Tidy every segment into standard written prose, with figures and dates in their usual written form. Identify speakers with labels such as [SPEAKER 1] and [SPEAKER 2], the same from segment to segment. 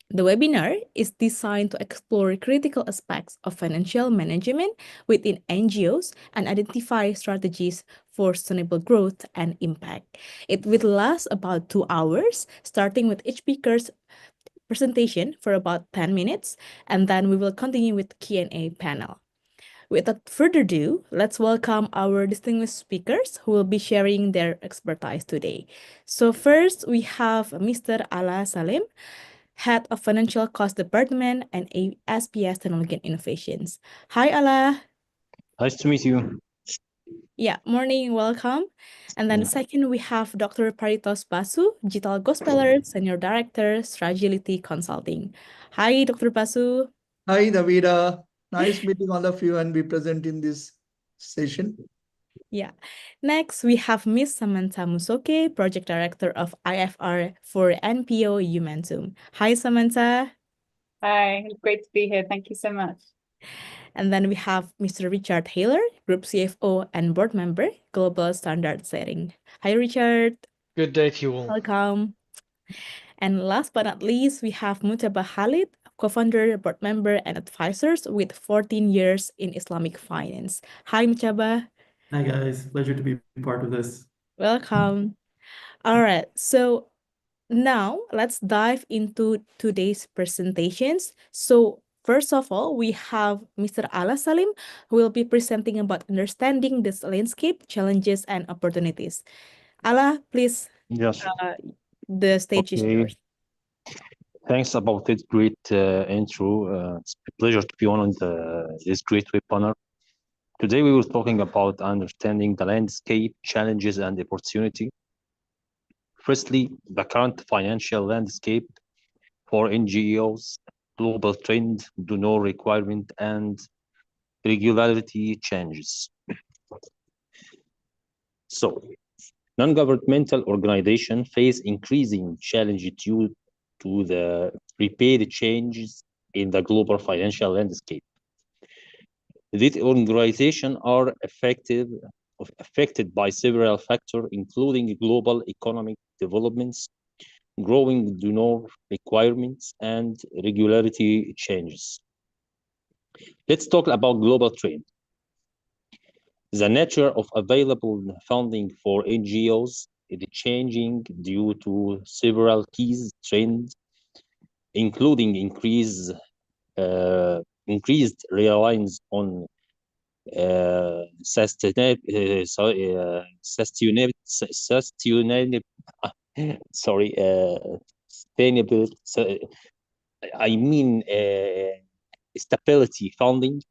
[SPEAKER 1] The webinar is designed to explore critical aspects of financial management within NGOs and identify strategies for sustainable growth and impact. It will last about 2 hours, starting with each speaker's presentation for about 10 minutes, and then we will continue with Q&A panel. Without further ado, let's welcome our distinguished speakers who will be sharing their expertise today. So first, we have Mr. Alaa Salem, Head of Financial Cost Department and SPS Technology and Innovations. Hi, Alaa.
[SPEAKER 2] Nice to meet you.
[SPEAKER 1] Yeah, morning, welcome. And then second, we have Dr. Paritosh Basu, Digital Gospeller, Senior Director, Stragility Consulting. Hi, Dr. Basu.
[SPEAKER 3] Hi, Davida. Nice meeting all of you and be present in this session.
[SPEAKER 1] Yeah. Next, we have Miss Samantha Musoke, Project Director of IFR for NPO Humentum. Hi, Samantha.
[SPEAKER 4] Hi, it's great to be here. Thank you so much.
[SPEAKER 1] And then we have Mr. Richard Hayler, Group CFO and Board Member, Global Standard Setting. Hi, Richard.
[SPEAKER 5] Good day to you all.
[SPEAKER 1] Welcome. And last but not least, we have Mutaba Khalid, co-founder, board member, and advisors with 14 years in Islamic finance. Hi, Mutaba.
[SPEAKER 6] Hi, guys. Pleasure to be part of this.
[SPEAKER 1] Welcome. All right. So now let's dive into today's presentations. So first of all, we have Mr. Alaa Salem, who will be presenting about understanding this landscape, challenges, and opportunities. Alaa, please.
[SPEAKER 2] Yes.
[SPEAKER 1] The stage is yours.
[SPEAKER 2] Thanks about this great intro. It's a pleasure to be on this great webinar. Today we were talking about understanding the landscape, challenges, and opportunity. Firstly, the current financial landscape for NGOs, global trend, donor requirement, and regularity changes. So, non-governmental organizations face increasing challenges due to the rapid changes in the global financial landscape. These organizations are affected by several factors, including global economic developments, growing donor requirements, and regularity changes. Let's talk about global trend. The nature of available funding for NGOs is changing due to several key trends, including increased reliance on sustainable stability funding.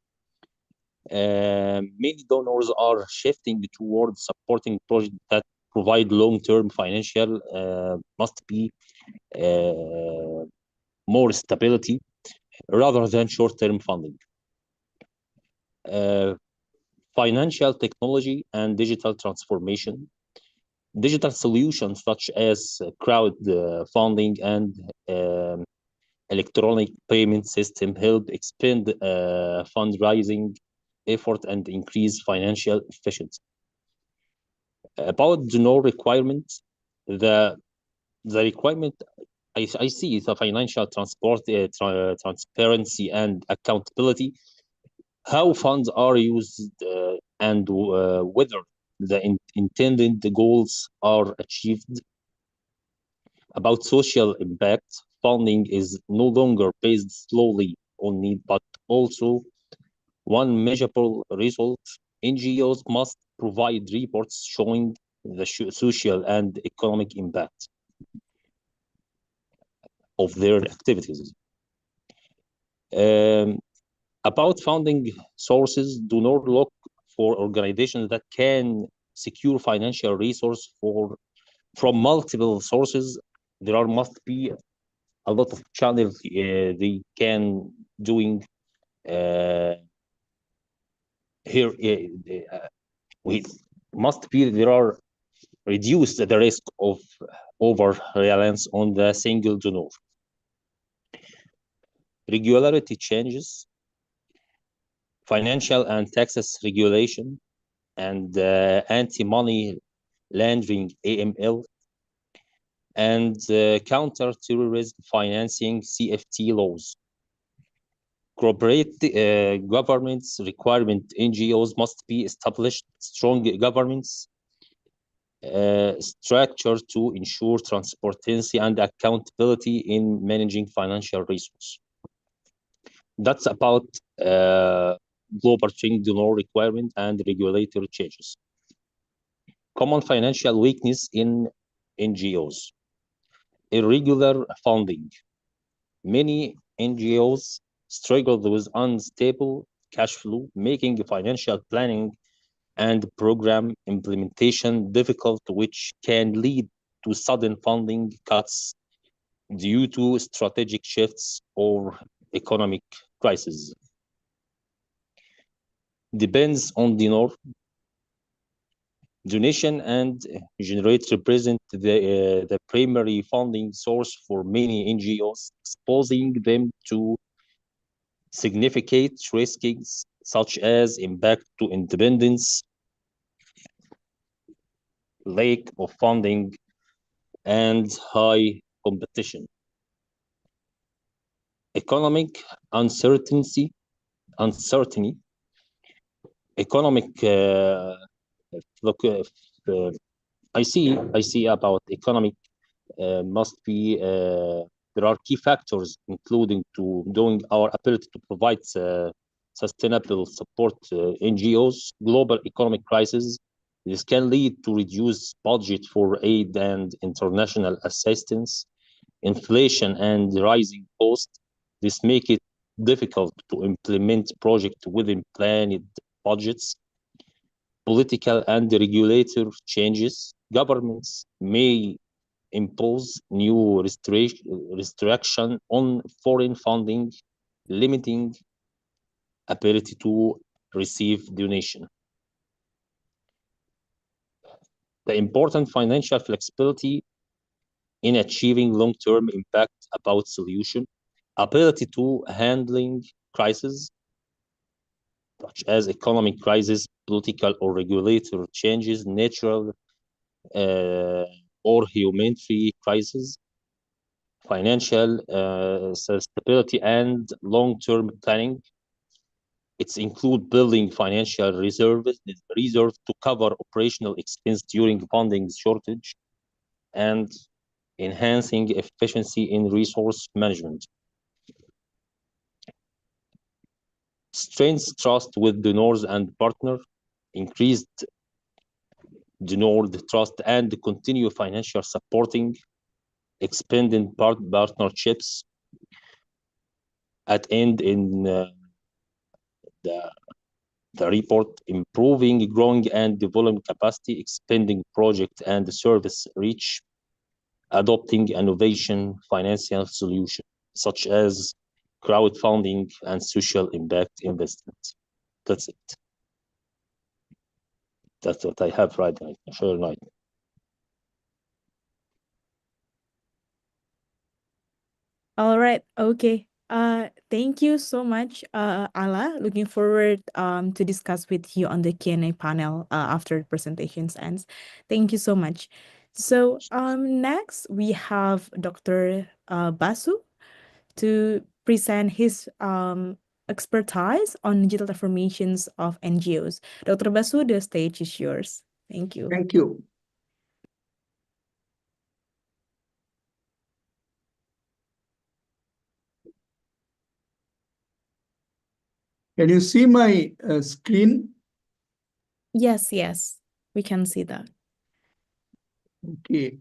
[SPEAKER 2] Many donors are shifting towards supporting projects that provide long-term financial, must be more stability rather than short-term funding. Financial technology and digital transformation. Digital solutions such as crowdfunding and electronic payment system help expand fundraising effort and increase financial efficiency. About donor requirements, the requirement I see the financial transparency and accountability, how funds are used and whether the intended goals are achieved. About social impact, funding is no longer based solely on need, but also one measurable result. NGOs must provide reports showing the social and economic impact of their activities. About funding sources, do not look for organizations that can secure financial resources from multiple sources. There must be a lot of channels they can doing here. We must be there are reduce the risk of over reliance on the single donor. Regularity changes, financial and taxes regulation, and anti-money laundering (AML), and counter-terrorism financing (CFT) laws. Corporate governments requirement NGOs must be established strong governments structure to ensure transparency and accountability in managing financial resources. That's about global change law requirement and regulatory changes. Common financial weakness in NGOs. Irregular funding. Many NGOs struggle with unstable cash flow, making financial planning and program implementation difficult, which can lead to sudden funding cuts due to strategic shifts or economic crisis. Depends on donor. Donation and generate represent the primary funding source for many NGOs, exposing them to significant risks such as impact to independence, lack of funding, and high competition. Economic uncertainty. Economic look. I see about economic must be there are key factors including to doing our ability to provide sustainable support NGOs. Global economic crisis. This can lead to reduced budget for aid and international assistance, inflation and rising costs. This make it difficult to implement projects within planned budgets. Political and regulatory changes. Governments may impose new restriction on foreign funding, limiting ability to receive donation. The important financial flexibility in achieving long-term impact about solution, ability to handling crises such as economic crisis, political or regulatory changes, natural or humanitarian crisis, financial stability and long-term planning. It's include building financial reserves to cover operational expense during funding shortage and enhancing efficiency in resource management. Strengths trust with donors and partner, increased donor trust and continue financial supporting, expanding partnerships at end in the report, improving growing and developing capacity, expanding project and service reach, adopting innovation financial solutions such as crowdfunding and social impact investments. That's it. That's what I have right now. Sure, right.
[SPEAKER 1] All right. Okay. Thank you so much, Alaa. Looking forward to discuss with you on the Q&A panel after the presentations ends. Thank you so much. So next we have Dr. Basu to present his expertise on digital transformations of NGOs. Dr. Basu, the stage is yours. Thank you.
[SPEAKER 3] Thank you. Can you see my screen?
[SPEAKER 1] Yes, we can see that.
[SPEAKER 3] Okay.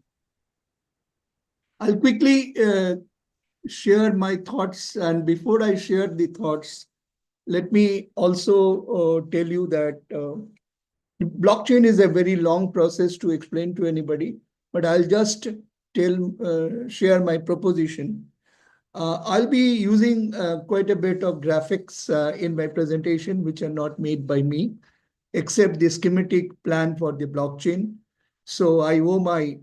[SPEAKER 3] I'll quickly share my thoughts. And before I share the thoughts, let me also tell you that blockchain is a very long process to explain to anybody, but I'll just share my proposition. I'll be using quite a bit of graphics in my presentation, which are not made by me, except the schematic plan for the blockchain. So I owe my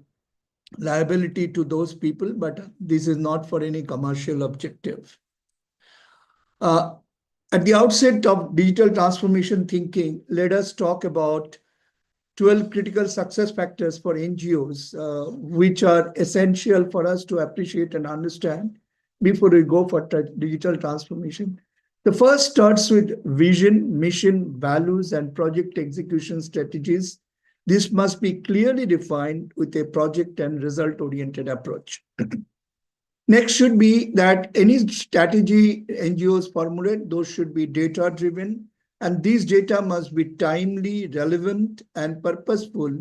[SPEAKER 3] liability to those people, but this is not for any commercial objective. At the outset of digital transformation thinking, let us talk about 12 critical success factors for NGOs, which are essential for us to appreciate and understand before we go for digital transformation. The first starts with vision, mission, values, and project execution strategies. This must be clearly defined with a project and result-oriented approach. Next should be that any strategy NGOs formulate, those should be data-driven, and these data must be timely, relevant, and purposeful.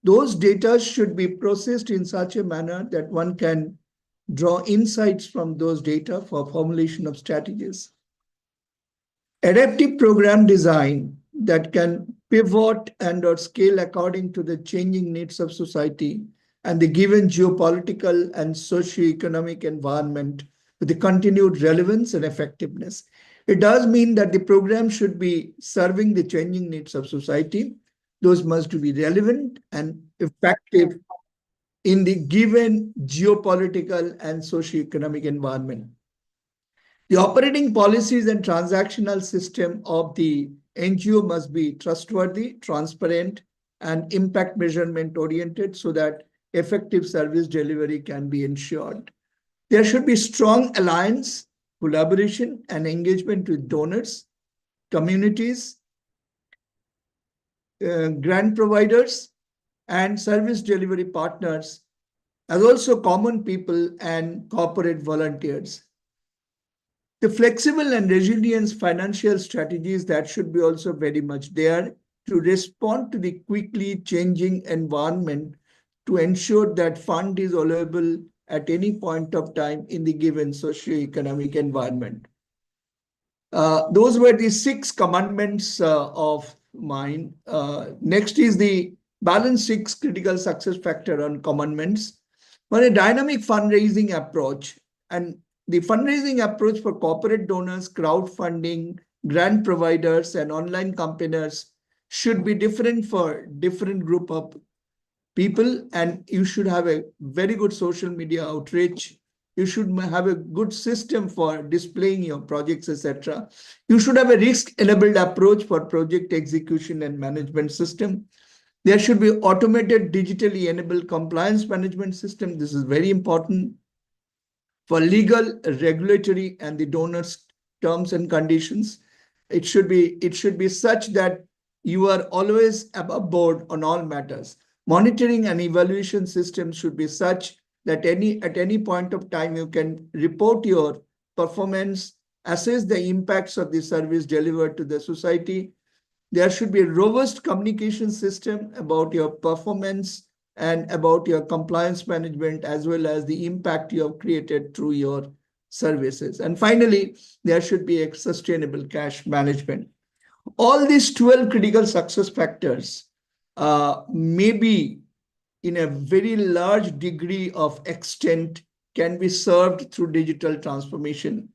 [SPEAKER 3] Those data should be processed in such a manner that one can draw insights from those data for formulation of strategies. Adaptive program design that can pivot and or scale according to the changing needs of society and the given geopolitical and socio-economic environment with the continued relevance and effectiveness. It does mean that the program should be serving the changing needs of society. Those must be relevant and effective in the given geopolitical and socio-economic environment. The operating policies and transactional system of the NGO must be trustworthy, transparent, and impact measurement oriented so that effective service delivery can be ensured. There should be strong alliance, collaboration, and engagement with donors, communities, grant providers, and service delivery partners, as also common people and corporate volunteers. The flexible and resilient financial strategies that should be also very much there to respond to the quickly changing environment to ensure that fund is available at any point of time in the given socio-economic environment. Those were the 6 commandments of mine. Next is the balance 6 critical success factor on commandments. For a dynamic fundraising approach, and the fundraising approach for corporate donors, crowdfunding, grant providers, and online campaigners should be different for different group of people, and you should have a very good social media outreach. You should have a good system for displaying your projects, etc. You should have a risk-enabled approach for project execution and management system. There should be automated, digitally enabled compliance management system. This is very important for legal, regulatory, and the donors' terms and conditions. It should be such that you are always above board on all matters. Monitoring and evaluation systems should be such that at any point of time you can report your performance, assess the impacts of the service delivered to the society. There should be a robust communication system about your performance and about your compliance management, as well as the impact you have created through your services. And finally, there should be a sustainable cash management. All these 12 critical success factors may be in a very large degree of extent can be served through digital transformation.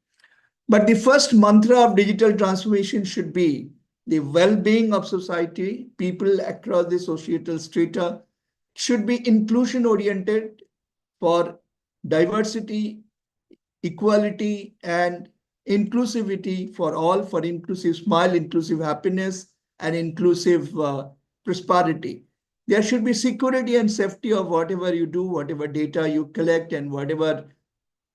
[SPEAKER 3] But the first mantra of digital transformation should be the well-being of society, people across the societal strata should be inclusion-oriented for diversity, equality, and inclusivity for all, for inclusive smile, inclusive happiness, and inclusive prosperity. There should be security and safety of whatever you do, whatever data you collect, and whatever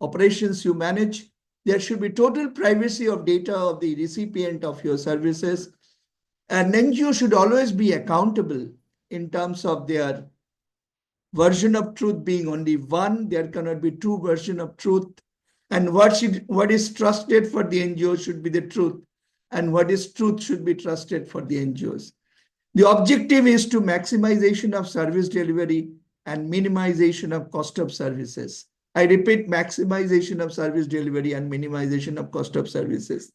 [SPEAKER 3] operations you manage. There should be total privacy of data of the recipient of your services. An NGO should always be accountable in terms of their version of truth being only one. There cannot be 2 versions of truth. And what is trusted for the NGO should be the truth. And what is truth should be trusted for the NGOs. The objective is to maximization of service delivery and minimization of cost of services. I repeat, maximization of service delivery and minimization of cost of services.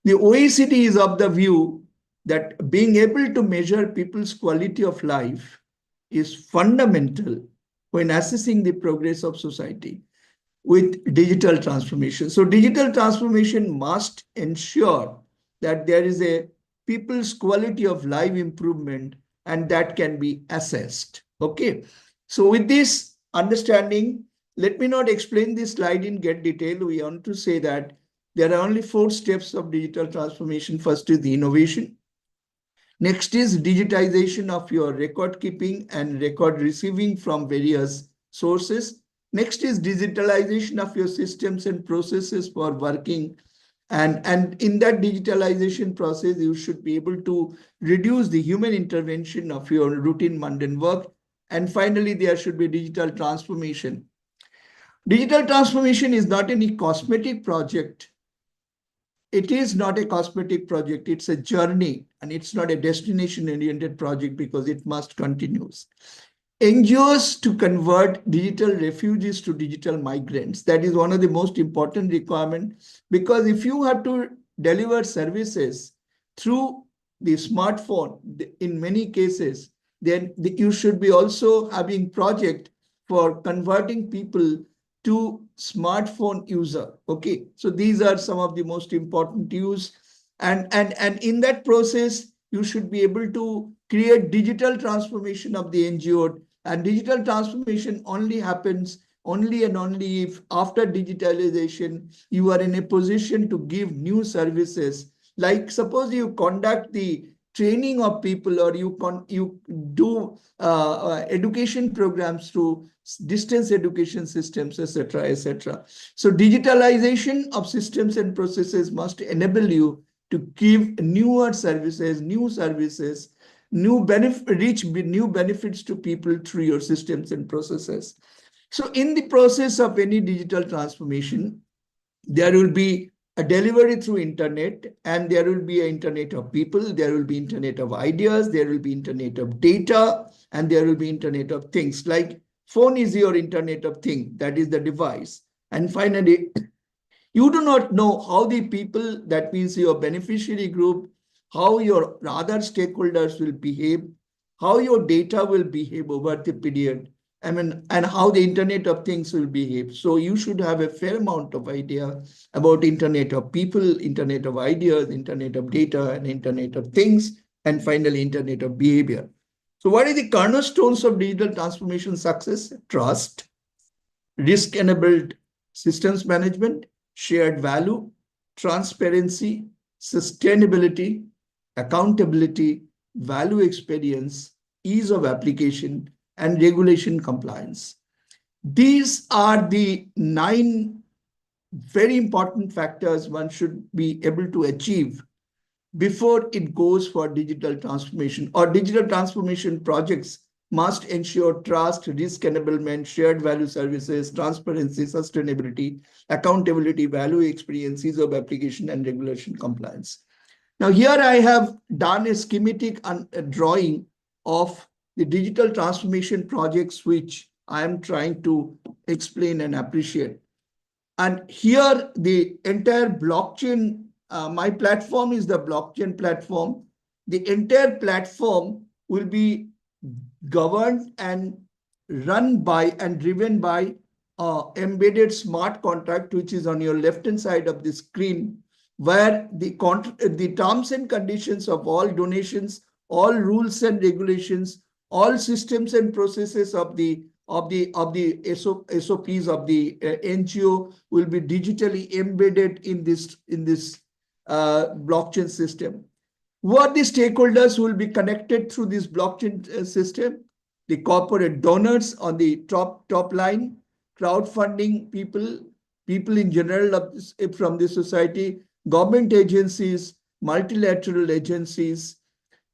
[SPEAKER 3] The OECD is of the view that being able to measure people's quality of life is fundamental when assessing the progress of society with digital transformation. So digital transformation must ensure that there is a people's quality of life improvement, and that can be assessed. Okay. So with this understanding, let me not explain this slide in great detail. We want to say that there are only 4 steps of digital transformation. First is the innovation. Next is digitization of your record keeping and record receiving from various sources. Next is digitalization of your systems and processes for working. And in that digitalization process, you should be able to reduce the human intervention of your routine mundane work. And finally, there should be digital transformation. Digital transformation is not any cosmetic project. It is not a cosmetic project. It's a journey, and it's not a destination-oriented project because it must continue. NGOs to convert digital refugees to digital migrants. That is one of the most important requirements, because if you have to deliver services through the smartphone, in many cases, then you should be also having project for converting people to smartphone user. Okay, so these are some of the most important use, and in that process, you should be able to create digital transformation of the NGO. And digital transformation only happens only and only if after digitalization, you are in a position to give new services. Like suppose you conduct the training of people, or you do education programs through distance education systems, etc., etc. So digitalization of systems and processes must enable you to give newer services, reach new benefits to people through your systems and processes. So in the process of any digital transformation, there will be a delivery through internet, and there will be an internet of people, there will be internet of ideas, there will be internet of data, and there will be internet of things. Like phone is your internet of thing, that is the device. And finally, you do not know how the people, that means your beneficiary group, how your other stakeholders will behave, how your data will behave over the period, and how the Internet of Things will behave. So you should have a fair amount of idea about Internet of People, Internet of Ideas, Internet of Data, and Internet of Things, and finally, Internet of Behavior. So what are the cornerstones of digital transformation success? Trust, risk-enabled systems management, shared value, transparency, sustainability, accountability, value experience, ease of application, and regulation compliance. These are the 9 very important factors one should be able to achieve before it goes for digital transformation. Or digital transformation projects must ensure trust, risk enablement, shared value services, transparency, sustainability, accountability, value experiences of application, and regulation compliance. Now here I have done a schematic a drawing of the digital transformation projects which I am trying to explain and appreciate. And here the entire blockchain, my platform is the blockchain platform. The entire platform will be governed and run by and driven by embedded smart contract, which is on your left-hand side of the screen, where the terms and conditions of all donations, all rules and regulations, all systems and processes of the SOPs of the NGO will be digitally embedded in this blockchain system. Who are the stakeholders who will be connected through this blockchain system? The corporate donors on the top line, crowdfunding people in general from the society, government agencies, multilateral agencies,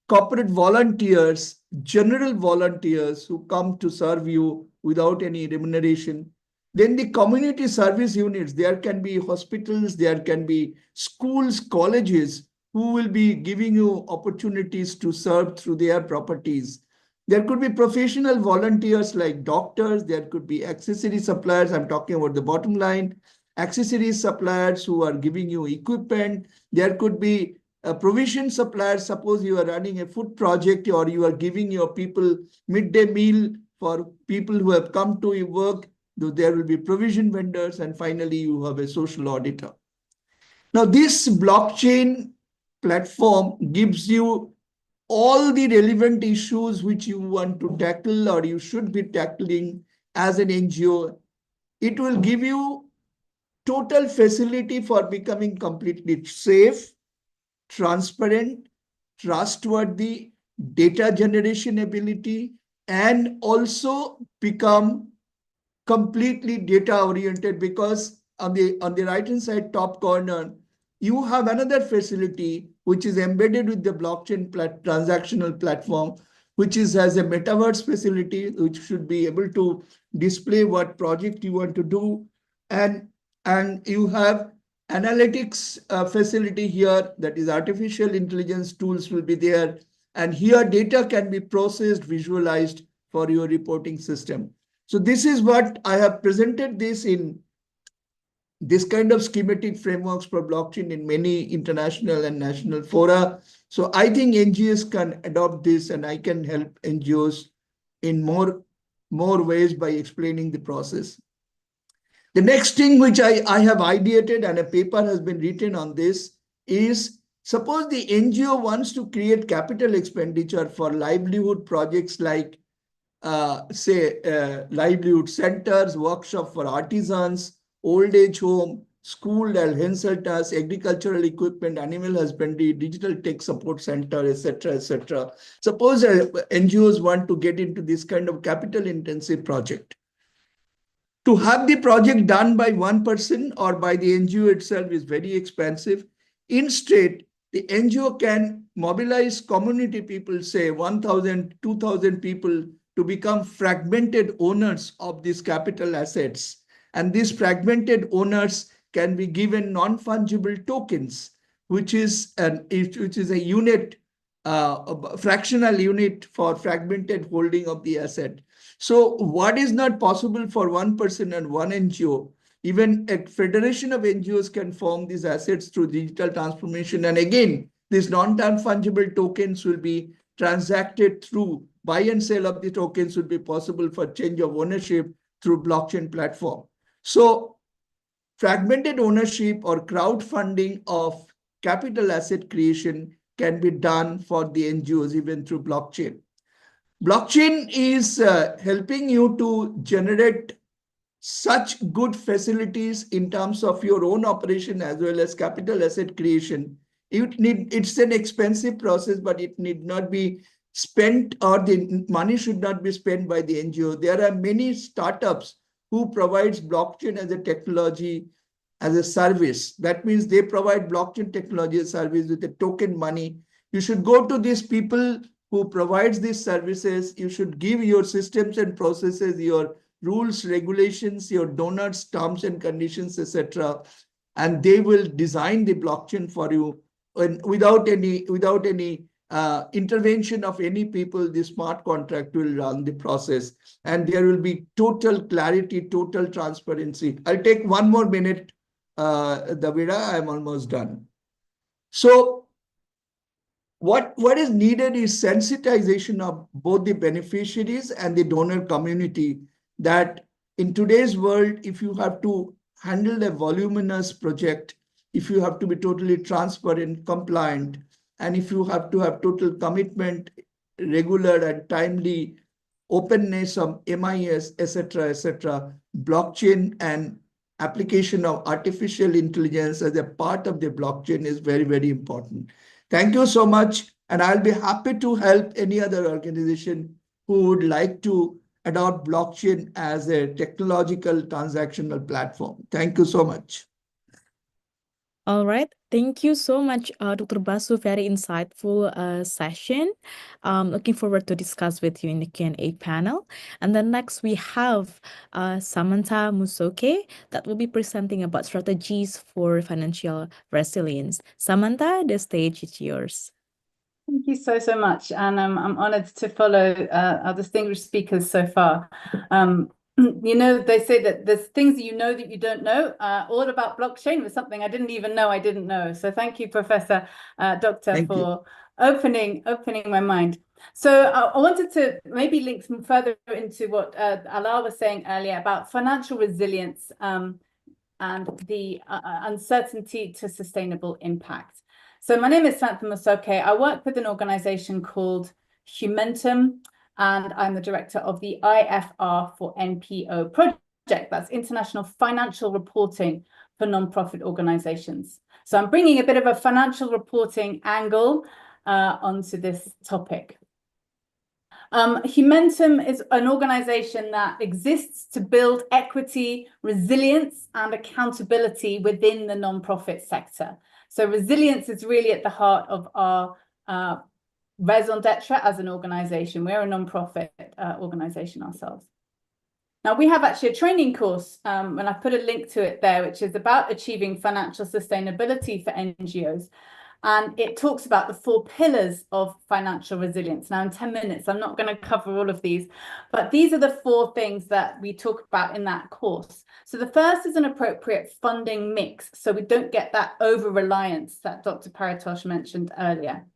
[SPEAKER 3] corporate volunteers, general volunteers who come to serve you without any remuneration. Then the community service units, there can be hospitals, there can be schools, colleges, who will be giving you opportunities to serve through their properties. There could be professional volunteers like doctors, there could be accessory suppliers, I'm talking about the bottom line, accessory suppliers who are giving you equipment, there could be provision suppliers. Suppose you are running a food project or you are giving your people midday meal for people who have come to your work, there will be provision vendors, and finally you have a social auditor. Now this blockchain platform gives you all the relevant issues which you want to tackle or you should be tackling as an NGO. It will give you total facility for becoming completely safe, transparent, trustworthy, data generation ability, and also become completely data oriented, because on the right hand side top corner you have another facility which is embedded with the blockchain transactional platform, which is as a metaverse facility, which should be able to display what project you want to do. And you have analytics facility here, that is artificial intelligence tools will be there, and here data can be processed, visualized for your reporting system. So this is what I have presented this in this kind of schematic frameworks for blockchain in many international and national fora. So I think NGOs can adopt this, and I can help NGOs in more ways by explaining the process. The next thing which I have ideated, and a paper has been written on this, is suppose the NGO wants to create capital expenditure for livelihood projects like livelihood centers, workshop for artisans, old age home, school and health centers, agricultural equipment, animal husbandry, digital tech support center, etc., etc. Suppose NGOs want to get into this kind of capital intensive project. To have the project done by one person or by the NGO itself is very expensive. Instead, the NGO can mobilize community people, say 1,000, 2,000 people, to become fragmented owners of these capital assets. And these fragmented owners can be given non-fungible tokens, which is a unit, a fractional unit for fragmented holding of the asset. So what is not possible for one person and one NGO, even a federation of NGOs can form these assets through digital transformation. And again, these non-fungible tokens will be transacted through buy and sell of the tokens would be possible for change of ownership through blockchain platform. So fragmented ownership or crowdfunding of capital asset creation can be done for the NGOs even through blockchain. Blockchain is helping you to generate such good facilities in terms of your own operation as well as capital asset creation. It's an expensive process, but it need not be spent, or the money should not be spent by the NGO. There are many startups who provides blockchain as a technology, as a service. That means they provide blockchain technology as a service with a token money. You should go to these people who provides these services. You should give your systems and processes, your rules, regulations, your donors, terms and conditions, etc. And they will design the blockchain for you, and without any intervention of any people. The smart contract will run the process, and there will be total clarity, total transparency. I'll take one more minute, Davida, I'm almost done. So what is needed is sensitization of both the beneficiaries and the donor community, that in today's world, if you have to handle a voluminous project, if you have to be totally transparent, compliant, and if you have to have total commitment, regular and timely openness of MIS, etc., etc., blockchain and application of artificial intelligence as a part of the blockchain is very, very important. Thank you so much. And I'll be happy to help any other organization who would like to adopt blockchain as a technological transactional platform. Thank you so much.
[SPEAKER 1] All right. Thank you so much, Dr. Basu. Very insightful session. Looking forward to discuss with you in the Q&A panel. And then next we have Samantha Musoke that will be presenting about strategies for financial resilience. Samantha, the stage is yours.
[SPEAKER 4] Thank you so much. And I'm honored to follow our distinguished speakers so far. You know, they say that there's things that you know that you don't know. All about blockchain was something I didn't even know I didn't know. So thank you, Professor Doctor, for opening my mind. So I wanted to maybe link some further into what Alaa was saying earlier about financial resilience and the uncertainty to sustainable impact. So my name is Samantha Musoke. I work with an organization called Humentum, and I'm the director of the IFR for NPO project. That's International Financial Reporting for Nonprofit Organizations. So I'm bringing a bit of a financial reporting angle onto this topic. Humentum is an organization that exists to build equity, resilience, and accountability within the nonprofit sector. So resilience is really at the heart of our raison d'etre as an organization. We're a nonprofit organization ourselves. Now, we have actually a training course, and I've put a link to it there, which is about achieving financial sustainability for NGOs. And it talks about the 4 pillars of financial resilience. Now, in 10 minutes, I'm not going to cover all of these, but these are the 4 things that we talk about in that course. So the first is an appropriate funding mix, so we don't get that over-reliance that Dr. Paritosh mentioned earlier.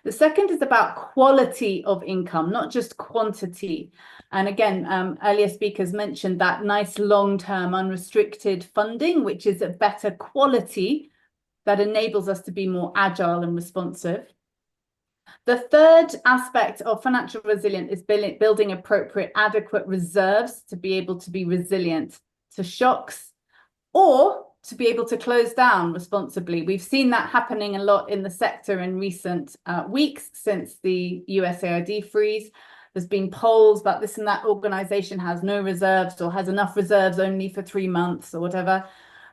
[SPEAKER 4] The second is about quality of income, not just quantity. And again, earlier speakers mentioned that nice long-term unrestricted funding, which is a better quality that enables us to be more agile and responsive. The third aspect of financial resilience is building appropriate, adequate reserves to be able to be resilient to shocks or to be able to close down responsibly. We've seen that happening a lot in the sector in recent weeks since the USAID freeze. There's been polls about this and that organization has no reserves or has enough reserves only for 3 months or whatever.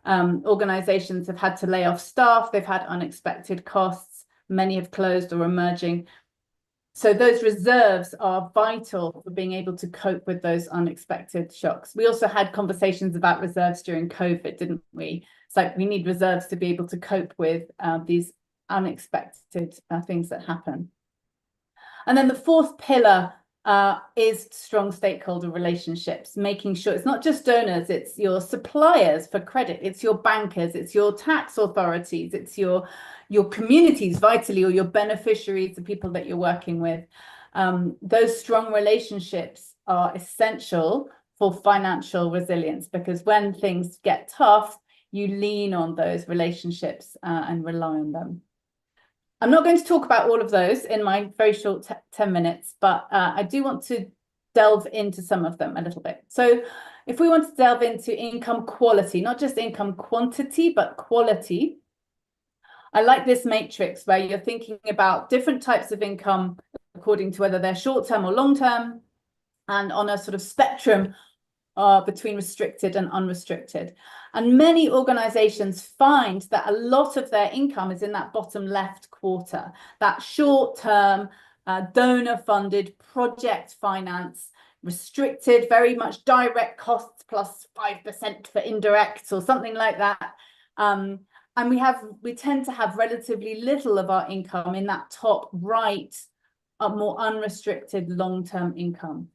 [SPEAKER 4] Organizations have had to lay off staff, they've had unexpected costs, many have closed or emerging. So those reserves are vital for being able to cope with those unexpected shocks. We also had conversations about reserves during COVID, didn't we? It's like we need reserves to be able to cope with these unexpected things that happen. And then the 4th pillar is strong stakeholder relationships, making sure it's not just donors, it's your suppliers for credit, it's your bankers, it's your tax authorities, it's your communities vitally, or your beneficiaries, the people that you're working with. Those strong relationships are essential for financial resilience, because when things get tough, you lean on those relationships and rely on them. I'm not going to talk about all of those in my very short 10 minutes, but I do want to delve into some of them a little bit. So if we want to delve into income quality, not just income quantity, but quality, I like this matrix where you're thinking about different types of income according to whether they're short-term or long-term, and on a sort of spectrum between restricted and unrestricted. And many organizations find that a lot of their income is in that bottom left quarter, that short-term, donor-funded project finance, restricted, very much direct costs plus 5% for indirects or something like that. And we tend to have relatively little of our income in that top right, more unrestricted long-term income.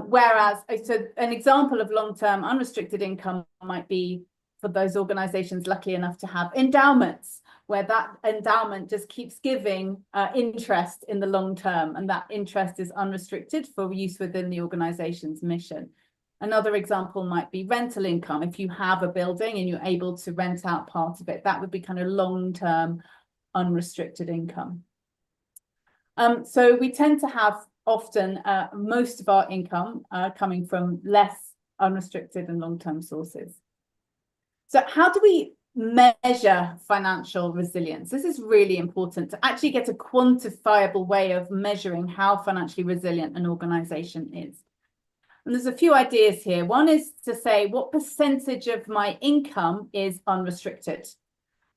[SPEAKER 4] Whereas, so an example of long-term unrestricted income might be for those organizations lucky enough to have endowments, where that endowment just keeps giving interest in the long term, and that interest is unrestricted for use within the organization's mission. Another example might be rental income. If you have a building and you're able to rent out part of it, that would be kind of long-term unrestricted income. So we tend to have often most of our income coming from less unrestricted and long-term sources. So how do we measure financial resilience? This is really important to actually get a quantifiable way of measuring how financially resilient an organization is. And there's a few ideas here. One is to say, what percentage of my income is unrestricted?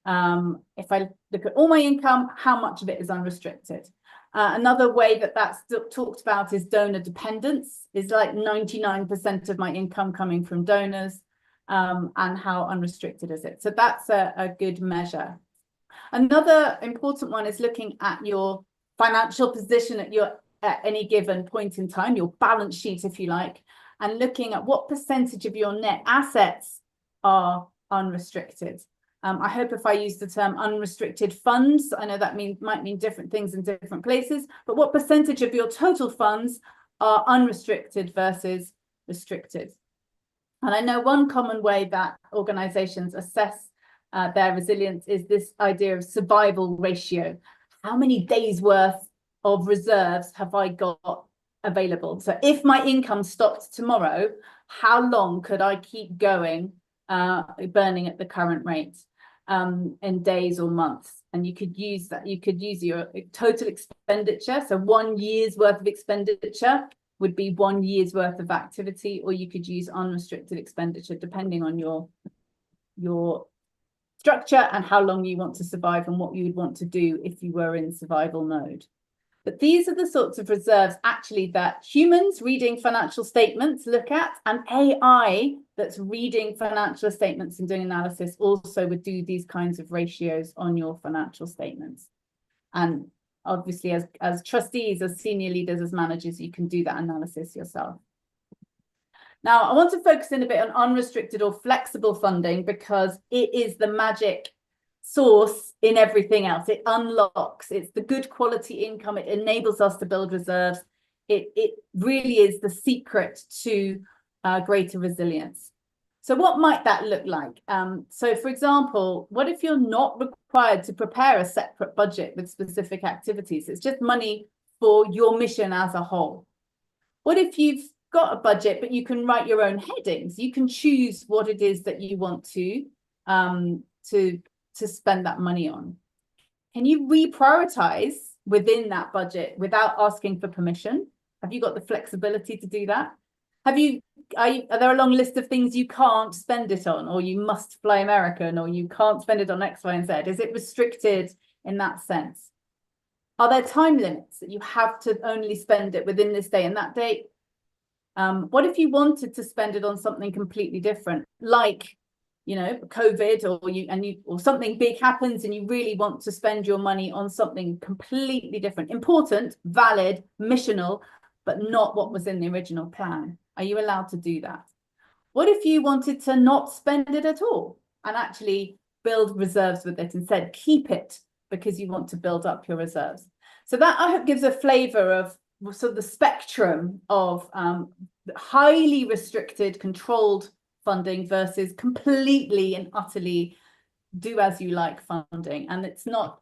[SPEAKER 4] If I look at all my income, how much of it is unrestricted? Another way that that's talked about is donor dependence, is like 99% of my income coming from donors, and how unrestricted is it? So that's a good measure. Another important one is looking at your financial position at any given point in time, your balance sheet, if you like, and looking at what percentage of your net assets are unrestricted. I hope if I use the term unrestricted funds, I know that might mean different things in different places, but what percentage of your total funds are unrestricted versus restricted? And I know one common way that organizations assess their resilience is this idea of survival ratio. How many days worth of reserves have I got available? So if my income stopped tomorrow, how long could I keep going, burning at the current rate? in days or months. And you could use that. You could use your total expenditure. So 1 year's worth of expenditure would be 1 year's worth of activity, or you could use unrestricted expenditure depending on your structure and how long you want to survive and what you would want to do if you were in survival mode. But these are the sorts of reserves actually that humans reading financial statements look at, and AI that's reading financial statements and doing analysis also would do these kinds of ratios on your financial statements. And obviously as trustees, as senior leaders, as managers, you can do that analysis yourself. Now, I want to focus in a bit on unrestricted or flexible funding because it is the magic source in everything else. It unlocks, it's the good quality income, it enables us to build reserves. It really is the secret to greater resilience. So what might that look like? So for example, what if you're not required to prepare a separate budget with specific activities? It's just money for your mission as a whole. What if you've got a budget, but you can write your own headings? You can choose what it is that you want to spend that money on. Can you reprioritize within that budget without asking for permission? Have you got the flexibility to do that? Are there a long list of things you can't spend it on, or you must fly American, or you can't spend it on X, Y, and Z? Is it restricted in that sense? Are there time limits that you have to only spend it within this day and that date? What if you wanted to spend it on something completely different, like, you know, COVID, or something big happens and you really want to spend your money on something completely different, important, valid, missional, but not what was in the original plan? Are you allowed to do that? What if you wanted to not spend it at all and actually build reserves with it instead? Keep it because you want to build up your reserves. So that, I hope, gives a flavor of sort of the spectrum of highly restricted, controlled funding versus completely and utterly do as you like funding. And it's not,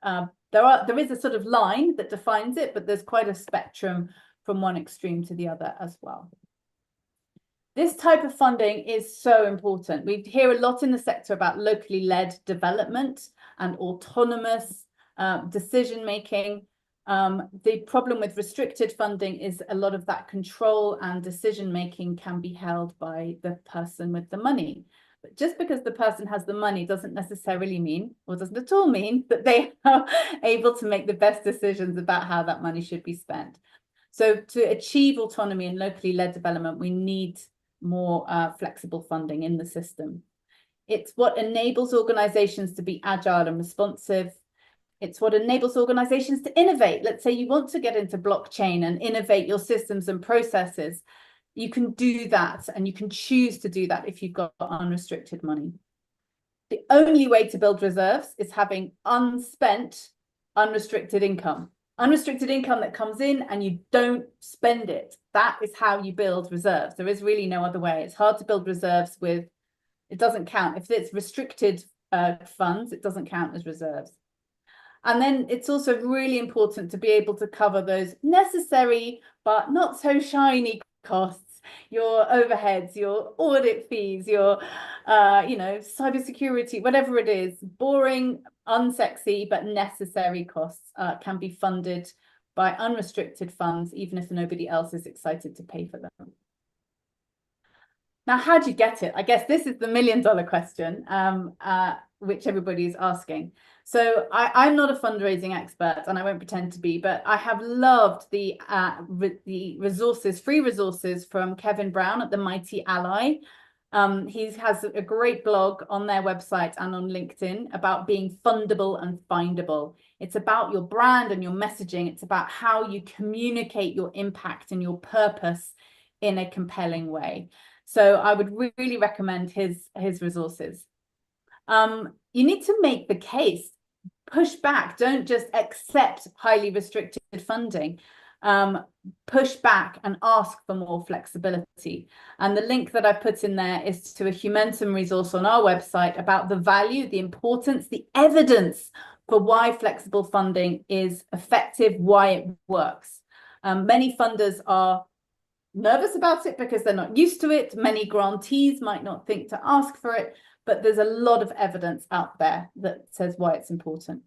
[SPEAKER 4] there is a sort of line that defines it, but there's quite a spectrum from one extreme to the other as well. This type of funding is so important. We hear a lot in the sector about locally led development and autonomous decision-making. The problem with restricted funding is a lot of that control and decision-making can be held by the person with the money. But just because the person has the money doesn't necessarily mean, or doesn't at all mean, that they are able to make the best decisions about how that money should be spent. So to achieve autonomy and locally led development, we need more flexible funding in the system. It's what enables organizations to be agile and responsive. It's what enables organizations to innovate. Let's say you want to get into blockchain and innovate your systems and processes. You can do that, and you can choose to do that if you've got unrestricted money. The only way to build reserves is having unspent, unrestricted income. Unrestricted income that comes in and you don't spend it. That is how you build reserves. There is really no other way. It's hard to build reserves with, it doesn't count. If it's restricted funds, it doesn't count as reserves. And then it's also really important to be able to cover those necessary but not so shiny costs, your overheads, your audit fees, your cybersecurity, whatever it is. Boring, unsexy but necessary costs can be funded by unrestricted funds, even if nobody else is excited to pay for them. Now, how do you get it? I guess this is the million-dollar question, which everybody is asking. So I'm not a fundraising expert, and I won't pretend to be, but I have loved the resources, free resources from Kevin Brown at the Mighty Ally. He has a great blog on their website and on LinkedIn about being fundable and findable. It's about your brand and your messaging. It's about how you communicate your impact and your purpose in a compelling way. So I would really recommend his resources. You need to make the case, push back, don't just accept highly restricted funding. Push back and ask for more flexibility. And the link that I put in there is to a Humentum resource on our website about the value, the importance, the evidence for why flexible funding is effective, why it works. Many funders are nervous about it because they're not used to it. Many grantees might not think to ask for it, but there's a lot of evidence out there that says why it's important.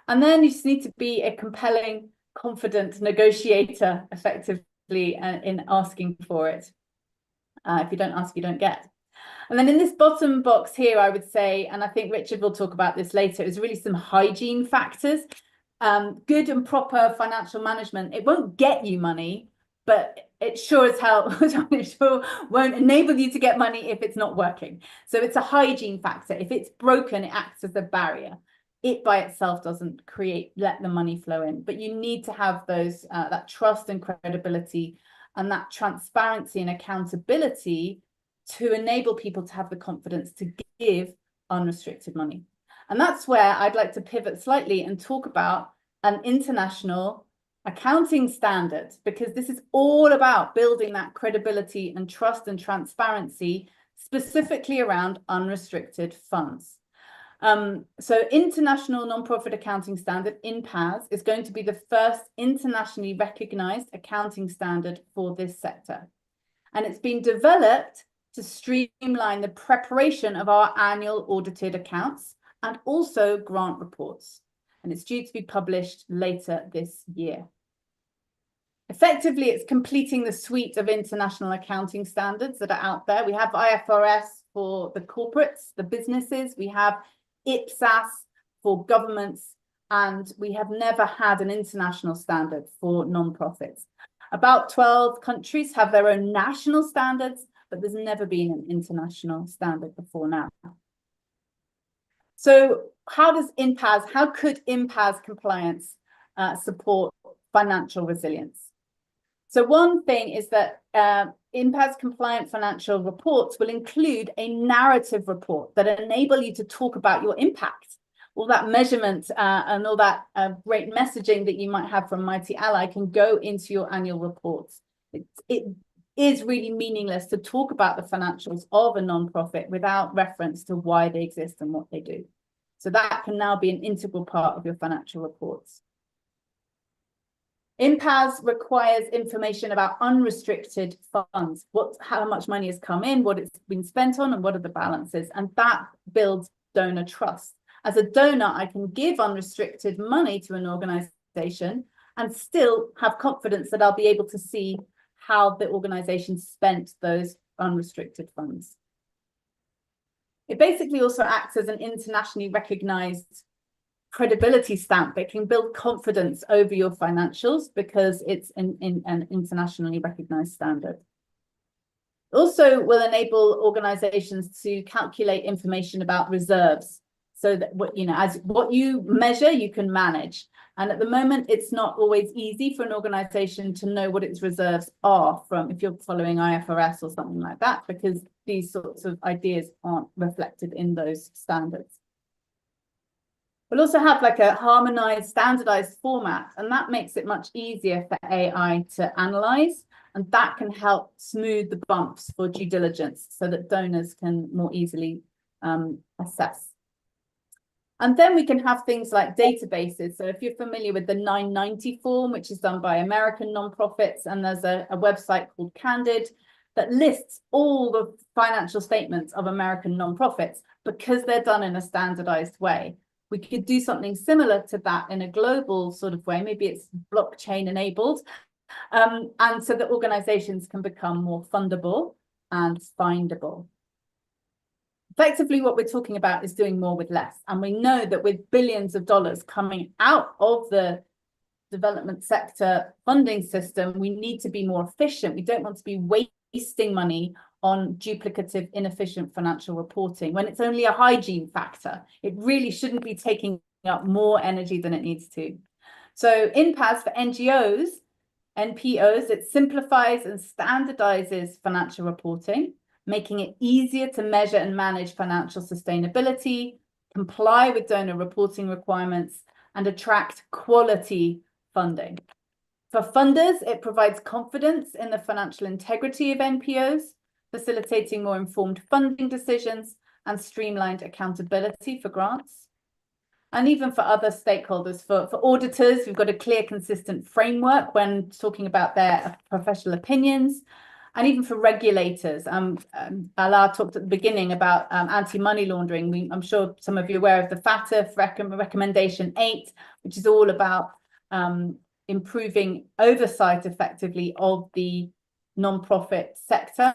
[SPEAKER 4] And then you just need to be a compelling, confident negotiator effectively in asking for it. If you don't ask, you don't get. And then in this bottom box here, I would say, and I think Richard will talk about this later, is really some hygiene factors. Good and proper financial management, it won't get you money, but it sure as hell it sure won't enable you to get money if it's not working. So it's a hygiene factor. If it's broken, it acts as a barrier. It by itself doesn't let the money flow in, but you need to have those that trust and credibility and that transparency and accountability to enable people to have the confidence to give unrestricted money. And that's where I'd like to pivot slightly and talk about an international accounting standard, because this is all about building that credibility and trust and transparency, specifically around unrestricted funds. So International Nonprofit Accounting Standard, INPAS, is going to be the first internationally recognized accounting standard for this sector. And it's been developed to streamline the preparation of our annual audited accounts and also grant reports. And it's due to be published later this year. Effectively, it's completing the suite of international accounting standards that are out there. We have IFRS for the corporates, the businesses. We have IPSAS for governments, and we have never had an international standard for nonprofits. About 12 countries have their own national standards, but there's never been an international standard before now. So how could INPAS compliance support financial resilience? So one thing is that INPAS compliant financial reports will include a narrative report that enable you to talk about your impact. All that measurement and all that great messaging that you might have from Mighty Ally can go into your annual reports. It is really meaningless to talk about the financials of a nonprofit without reference to why they exist and what they do. So that can now be an integral part of your financial reports. INPAS requires information about unrestricted funds, how much money has come in, what it's been spent on, and what are the balances, and that builds donor trust. As a donor, I can give unrestricted money to an organization and still have confidence that I'll be able to see how the organization spent those unrestricted funds. It basically also acts as an internationally recognized credibility stamp. It can build confidence over your financials because it's an internationally recognized standard. Also will enable organizations to calculate information about reserves, so that what you measure, you can manage. And at the moment, it's not always easy for an organization to know what its reserves are from, if you're following IFRS or something like that, because these sorts of ideas aren't reflected in those standards. We'll also have like a harmonized, standardized format, and that makes it much easier for AI to analyze, and that can help smooth the bumps for due diligence so that donors can more easily assess. And then we can have things like databases. So if you're familiar with the 990 form, which is done by American nonprofits, and there's a website called Candid that lists all the financial statements of American nonprofits because they're done in a standardized way. We could do something similar to that in a global sort of way. Maybe it's blockchain enabled. And so that organizations can become more fundable and findable. Effectively, what we're talking about is doing more with less. And we know that with billions of dollars coming out of the development sector funding system, we need to be more efficient. We don't want to be wasting money on duplicative, inefficient financial reporting when it's only a hygiene factor. It really shouldn't be taking up more energy than it needs to. So INPAS for NGOs, NPOs, it simplifies and standardizes financial reporting, making it easier to measure and manage financial sustainability, comply with donor reporting requirements, and attract quality funding. For funders, it provides confidence in the financial integrity of NPOs, facilitating more informed funding decisions and streamlined accountability for grants. And even for other stakeholders, for auditors, we've got a clear, consistent framework when talking about their professional opinions. and even for regulators. Alaa talked at the beginning about anti-money laundering. I'm sure some of you are aware of the FATF recommendation 8, which is all about improving oversight effectively of the non-profit sector.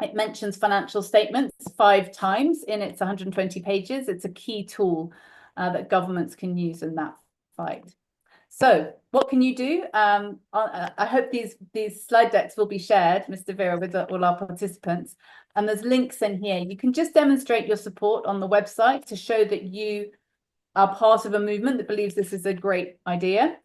[SPEAKER 4] It mentions financial statements 5 times in its 120 pages. It's a key tool that governments can use in that fight. So what can you do? I hope these slide decks will be shared, Mr. Vera, with all our participants. And there's links in here. You can just demonstrate your support on the website to show that you are part of a movement that believes this is a great idea.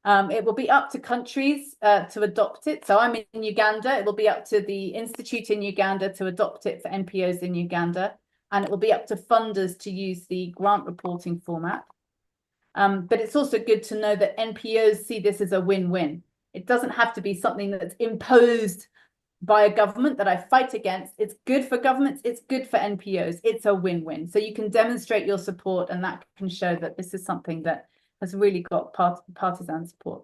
[SPEAKER 4] It will be up to countries to adopt it. So I'm in Uganda. It will be up to the institute in Uganda to adopt it for NPOs in Uganda. And it will be up to funders to use the grant reporting format. But it's also good to know that NPOs see this as a win-win. It doesn't have to be something that's imposed by a government that I fight against. It's good for governments. It's good for NPOs. It's a win-win. So you can demonstrate your support, and that can show that this is something that has really got partisan support.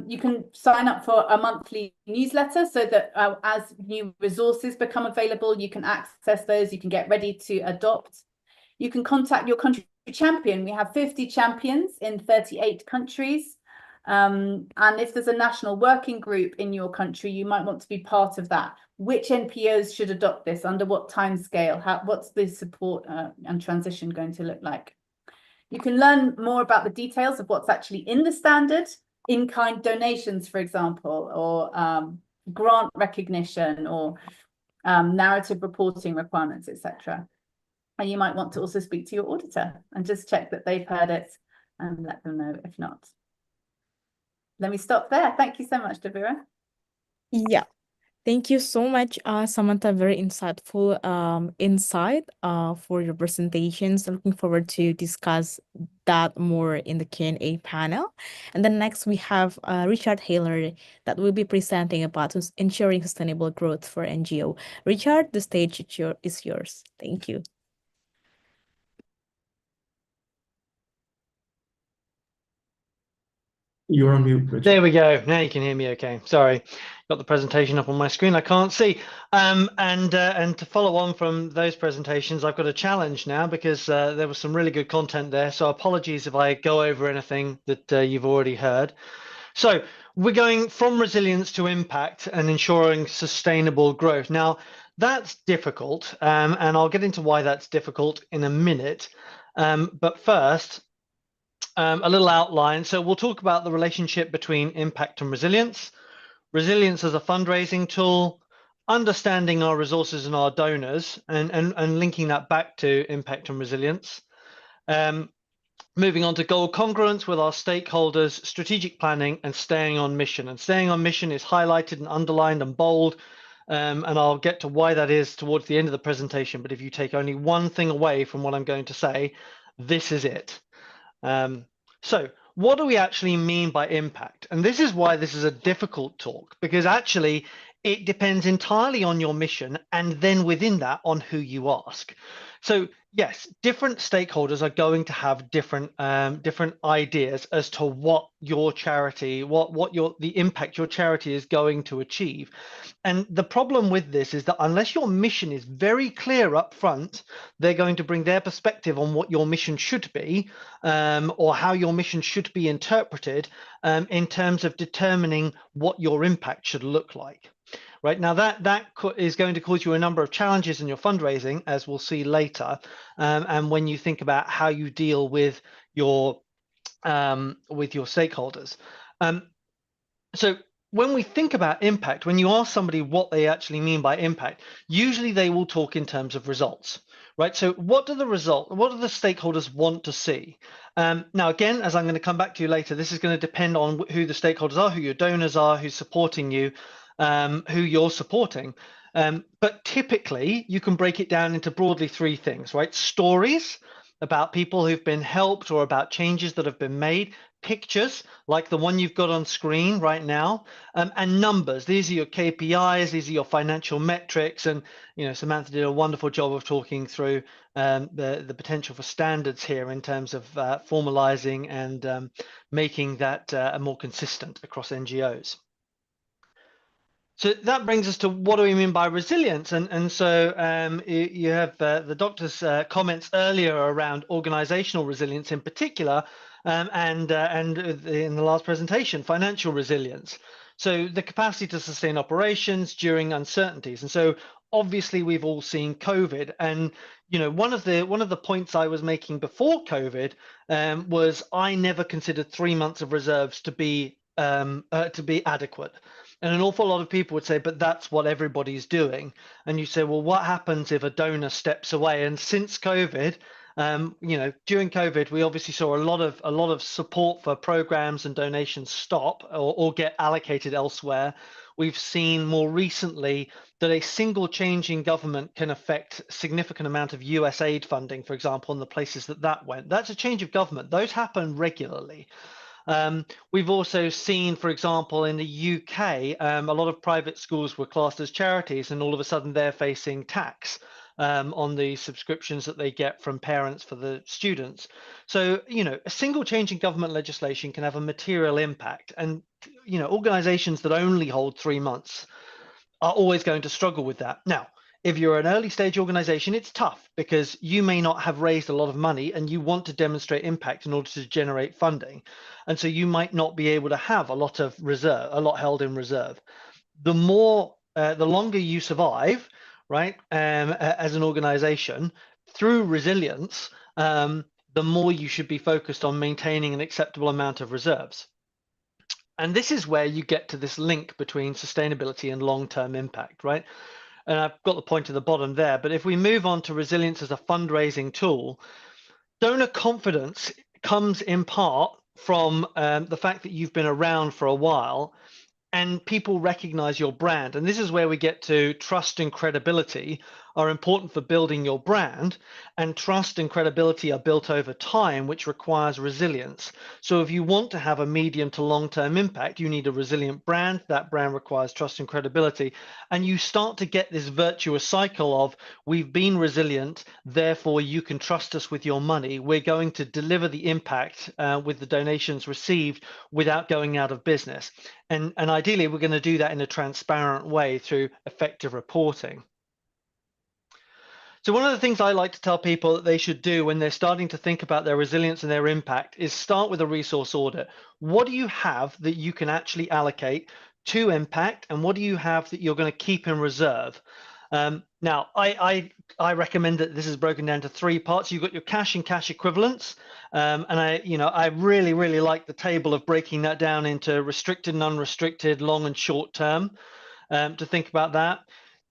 [SPEAKER 4] You can sign up for a monthly newsletter so that as new resources become available, you can access those. You can get ready to adopt. You can contact your country champion. We have 50 champions in 38 countries. And if there's a national working group in your country, you might want to be part of that. Which NPOs should adopt this? Under what time scale? What's the support and transition going to look like? You can learn more about the details of what's actually in the standard, in-kind donations, for example, or grant recognition, or narrative reporting requirements, etc. And you might want to also speak to your auditor and just check that they've heard it and let them know if not. Let me stop there. Thank you so much, Devira.
[SPEAKER 1] Yeah. Thank you so much, Samantha. Very insightful insight for your presentations. Looking forward to discuss that more in the Q&A panel. And then next we have Richard Hayler that will be presenting about ensuring sustainable growth for NGO. Richard, the stage is yours. Thank you.
[SPEAKER 6] You're on mute, Richard.
[SPEAKER 5] There we go. Now you can hear me okay. Sorry, got the presentation up on my screen. I can't see. And to follow on from those presentations, I've got a challenge now because there was some really good content there. So apologies if I go over anything that you've already heard. So we're going from resilience to impact and ensuring sustainable growth. Now, that's difficult, and I'll get into why that's difficult in a minute. But first, a little outline. So we'll talk about the relationship between impact and resilience as a fundraising tool, understanding our resources and our donors, and linking that back to impact and resilience. Moving on to goal congruence with our stakeholders, strategic planning, and staying on mission. And staying on mission is highlighted and underlined and bold, and I'll get to why that is towards the end of the presentation. But if you take only one thing away from what I'm going to say, this is it. So what do we actually mean by impact? And this is why this is a difficult talk, because actually it depends entirely on your mission, and then within that on who you ask. So yes, different stakeholders are going to have different ideas as to what your charity, the impact your charity is going to achieve. And the problem with this is that unless your mission is very clear up front, they're going to bring their perspective on what your mission should be, or how your mission should be interpreted, in terms of determining what your impact should look like. Right now, that is going to cause you a number of challenges in your fundraising, as we'll see later, and when you think about how you deal with your stakeholders. So when we think about impact, when you ask somebody what they actually mean by impact, usually they will talk in terms of results, right? So what do the stakeholders want to see? Now, again, as I'm going to come back to you later, this is going to depend on who the stakeholders are, who your donors are, who's supporting you, who you're supporting. But typically, you can break it down into broadly 3 things, right? Stories about people who've been helped or about changes that have been made, pictures like the one you've got on screen right now, and numbers. These are your KPIs, these are your financial metrics, and Samantha did a wonderful job of talking through the potential for standards here in terms of formalizing and making that more consistent across NGOs. So that brings us to what do we mean by resilience? And so you have the doctor's comments earlier around organizational resilience in particular, and in the last presentation, financial resilience. So the capacity to sustain operations during uncertainties. And so obviously we've all seen COVID, and one of the points I was making before COVID was I never considered 3 months of reserves to be adequate. And an awful lot of people would say, but that's what everybody's doing. And you say, well, what happens if a donor steps away? And since COVID, during COVID, we obviously saw a lot of support for programs and donations stop or get allocated elsewhere. We've seen more recently that a single change in government can affect a significant amount of US aid funding, for example, in the places that went. That's a change of government. Those happen regularly. We've also seen, for example, in the UK, a lot of private schools were classed as charities, and all of a sudden they're facing tax on the subscriptions that they get from parents for the students. So, a single change in government legislation can have a material impact. And, organizations that only hold 3 months are always going to struggle with that. Now, if you're an early stage organization, it's tough because you may not have raised a lot of money and you want to demonstrate impact in order to generate funding. And so you might not be able to have a lot held in reserve. The longer you survive, right, as an organization through resilience, the more you should be focused on maintaining an acceptable amount of reserves. And this is where you get to this link between sustainability and long-term impact, right? And I've got the point at the bottom there, but if we move on to resilience as a fundraising tool, donor confidence comes in part from the fact that you've been around for a while and people recognize your brand. And this is where we get to trust and credibility are important for building your brand, and trust and credibility are built over time, which requires resilience. So if you want to have a medium to long-term impact, you need a resilient brand. That brand requires trust and credibility. And you start to get this virtuous cycle of, we've been resilient, therefore you can trust us with your money. We're going to deliver the impact with the donations received without going out of business. And ideally, we're going to do that in a transparent way through effective reporting. So one of the things I like to tell people that they should do when they're starting to think about their resilience and their impact is start with a resource audit. What do you have that you can actually allocate to impact, and what do you have that you're going to keep in reserve? Now, I recommend that this is broken down to 3 parts. You've got your cash and cash equivalents, and I really like the table of breaking that down into restricted and unrestricted, long and short term, to think about that.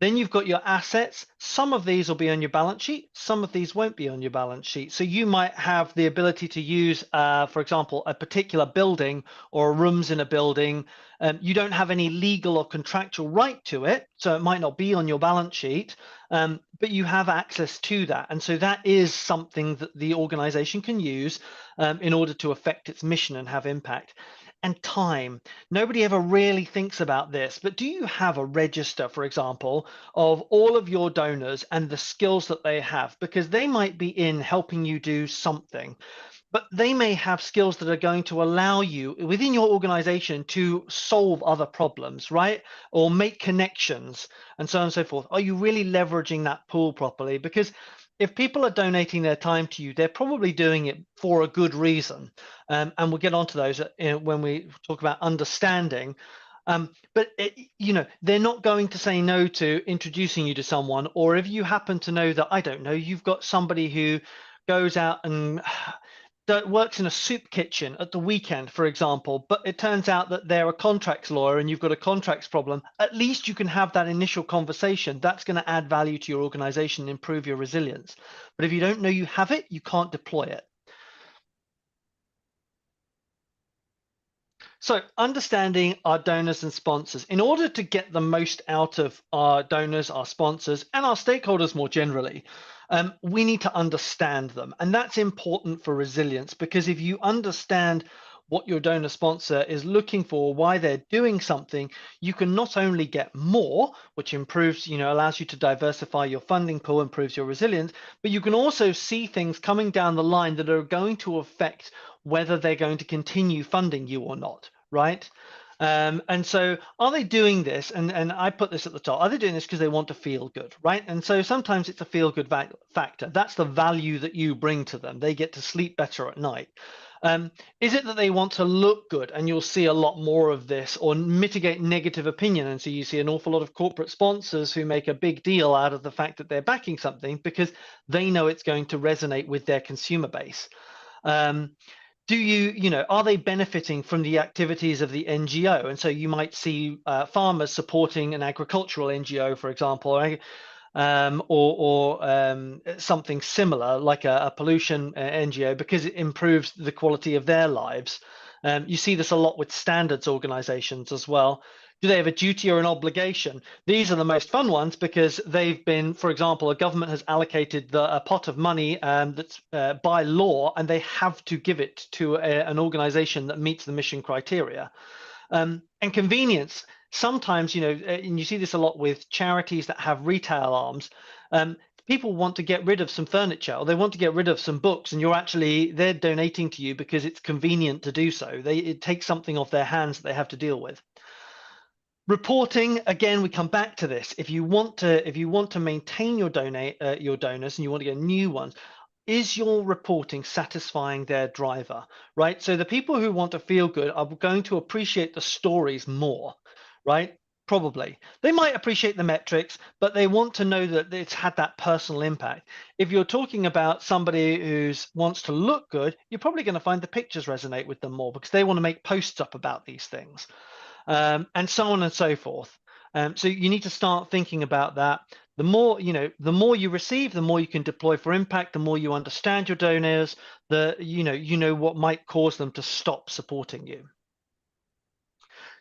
[SPEAKER 5] Then you've got your assets. Some of these will be on your balance sheet. Some of these won't be on your balance sheet. So you might have the ability to use, for example, a particular building or rooms in a building. You don't have any legal or contractual right to it, so it might not be on your balance sheet, but you have access to that. And so that is something that the organization can use in order to affect its mission and have impact. And time. Nobody ever really thinks about this, but do you have a register, for example, of all of your donors and the skills that they have? Because they might be in helping you do something, but they may have skills that are going to allow you within your organization to solve other problems, right? Or make connections and so on and so forth. Are you really leveraging that pool properly? Because if people are donating their time to you, they're probably doing it for a good reason. And we'll get onto those when we talk about understanding. But they're not going to say no to introducing you to someone. Or if you happen to know that, I don't know, you've got somebody who goes out and works in a soup kitchen at the weekend, for example, but it turns out that they're a contracts lawyer and you've got a contracts problem, at least you can have that initial conversation. That's going to add value to your organization and improve your resilience. But if you don't know you have it, you can't deploy it. So understanding our donors and sponsors. In order to get the most out of our donors, our sponsors, and our stakeholders more generally, we need to understand them. And that's important for resilience, because if you understand what your donor sponsor is looking for, why they're doing something, you can not only get more, which improves, allows you to diversify your funding pool, improves your resilience, but you can also see things coming down the line that are going to affect whether they're going to continue funding you or not, right? And so are they doing this? And I put this at the top. Are they doing this because they want to feel good, right? And so sometimes it's a feel good factor. That's the value that you bring to them. They get to sleep better at night. Is it that they want to look good? And you'll see a lot more of this, or mitigate negative opinion. And so you see an awful lot of corporate sponsors who make a big deal out of the fact that they're backing something because they know it's going to resonate with their consumer base. Are they benefiting from the activities of the NGO? And so you might see farmers supporting an agricultural NGO, for example, or something similar like a pollution NGO, because it improves the quality of their lives. You see this a lot with standards organizations as well. Do they have a duty or an obligation? These are the most fun ones because they've been, for example, a government has allocated a pot of money that's by law, and they have to give it to an organization that meets the mission criteria. And convenience. Sometimes, and you see this a lot with charities that have retail arms. People want to get rid of some furniture, or they want to get rid of some books, and they're donating to you because it's convenient to do so. It takes something off their hands that they have to deal with. Reporting, again, we come back to this. If you want to maintain your donors and you want to get new ones, is your reporting satisfying their driver, right? So the people who want to feel good are going to appreciate the stories more, right? Probably. They might appreciate the metrics, but they want to know that it's had that personal impact. If you're talking about somebody who wants to look good, you're probably going to find the pictures resonate with them more because they want to make posts up about these things. And so on and so forth. So you need to start thinking about that. The more you receive, the more you can deploy for impact. The more you understand your donors, you know what might cause them to stop supporting you.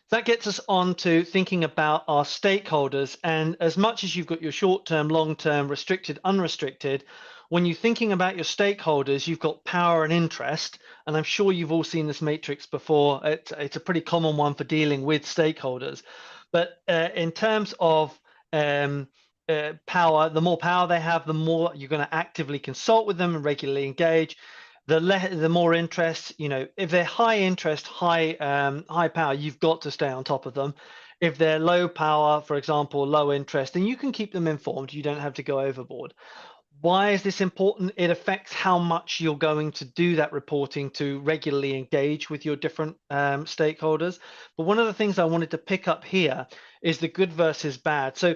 [SPEAKER 5] That gets us on to thinking about our stakeholders. And as much as you've got your short-term, long-term, restricted, unrestricted, when you're thinking about your stakeholders, you've got power and interest. And I'm sure you've all seen this matrix before. It's a pretty common one for dealing with stakeholders. But in terms of power, the more power they have, the more you're going to actively consult with them and regularly engage. The more interest, if they're high interest, high power, you've got to stay on top of them. If they're low power, for example, low interest, then you can keep them informed. You don't have to go overboard. Why is this important? It affects how much you're going to do that reporting to regularly engage with your different stakeholders. But one of the things I wanted to pick up here is the good versus bad. So